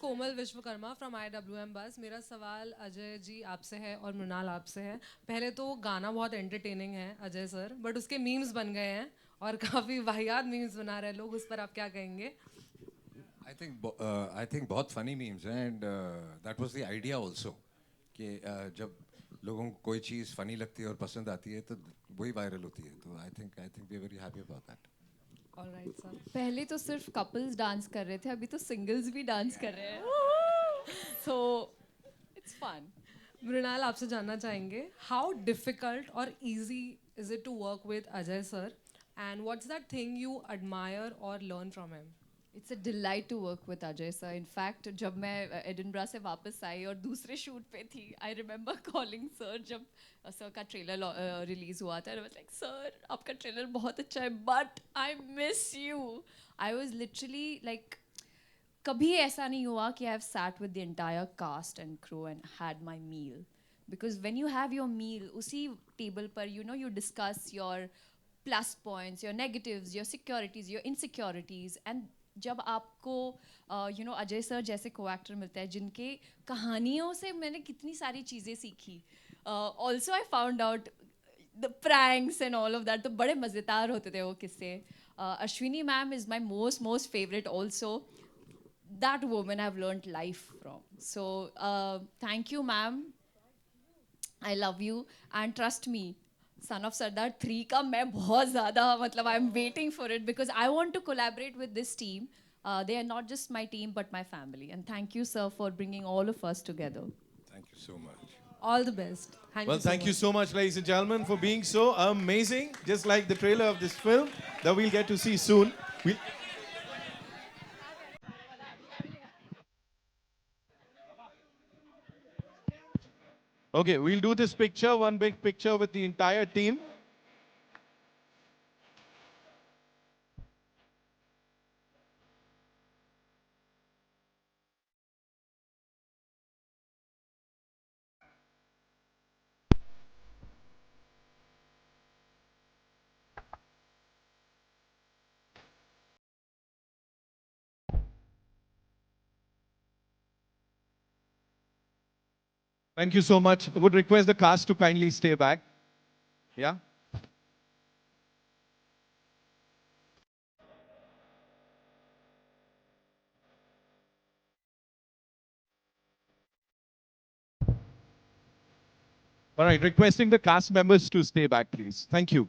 Komal Vishwakarma from IWM Buzz. मेरा सवाल अजय जी आपसे है और मृणाल आपसे है। पहले तो गाना बहुत एंटरटेनिंग है अजय सर, बट उसके मीम्स बन गए हैं और काफ़ी वाहियात मीम्स बना रहे हैं लोग, उस पर आप क्या कहेंगे? I think बहुत funny memes हैं, and that was the idea also कि जब लोगों को कोई चीज़ फनी लगती है और पसंद आती है तो वही वायरल होती है। तो I think we are very happy about that. Alright sir. पहले तो सिर्फ कपल्स डांस कर रहे थे, अभी तो सिंगल्स भी डांस कर रहे हैं। So it's fun. मृणाल आपसे जानना चाहेंगे, हाउ डिफिकल्ट और easy is it to work with Ajay sir, and what's that thing you admire और learn from him? It's a delight to work with Ajay sir. In fact जब मैं एडिनब्रा से वापस आई और दूसरे शूट पे थी, आई रिमेंबर कॉलिंग सर जब सर का ट्रेलर रिलीज हुआ था। लाइक सर आपका ट्रेलर बहुत अच्छा है but I miss you. I was literally like, कभी ऐसा नहीं हुआ कि I have sat with the entire cast and crew and had my meal, because when you have your meal उसी टेबल पर you know you discuss your plus points, your negatives, your securities, your insecurities, and जब आपको Ajay sir जैसे को actor मिलता है जिनके कहानियों से मैंने कितनी सारी चीज़ें सीखी. Also I found out the pranks and all of that, तो बड़े मज़ेदार होते थे वो किस्से. Ashwini ma'am is my most favourite also. That woman I've learned life from. So thank you, ma'am. I love you and trust me. Son of Sardar 3 का मैं बहुत ज़्यादा मतलब I'm waiting for it because I want to collaborate with this team. They are not just my team but my family. And thank you, sir, for bringing all of us together. Thank you so much. All the best. Well, thank you so much, ladies and gentlemen, for being so amazing. Just like the trailer of this film that we'll get to see soon. Okay, we'll do this picture, one big picture with the entire team. Thank you so much. I would request the cast to kindly stay back. Yeah? All right, requesting the cast members to stay back, please. Thank you.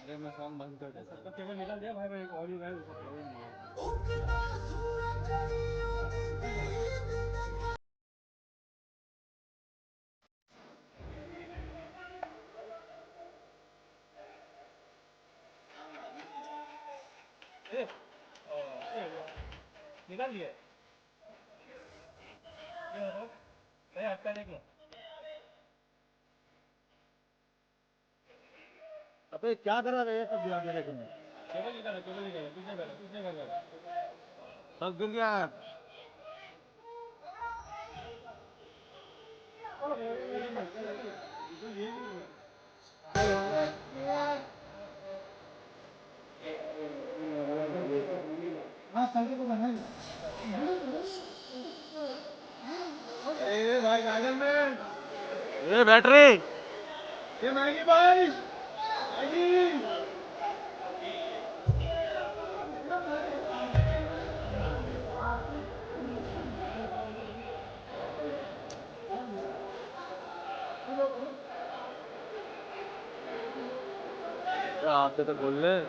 अरे मैं song बंद कर देता हूं। केवल निकाल दिया भाई, मैं ऑडियो गायब निकाल दिए। ये बताओ, सही आपका देख लो। अबे क्या कर रहा है सब ध्यान दे रहे तुम। केबल निकालो, पीछे बैठो। सब गिर गया। ये बैटरी ये महंगी भाई आपसे तो बोल रहे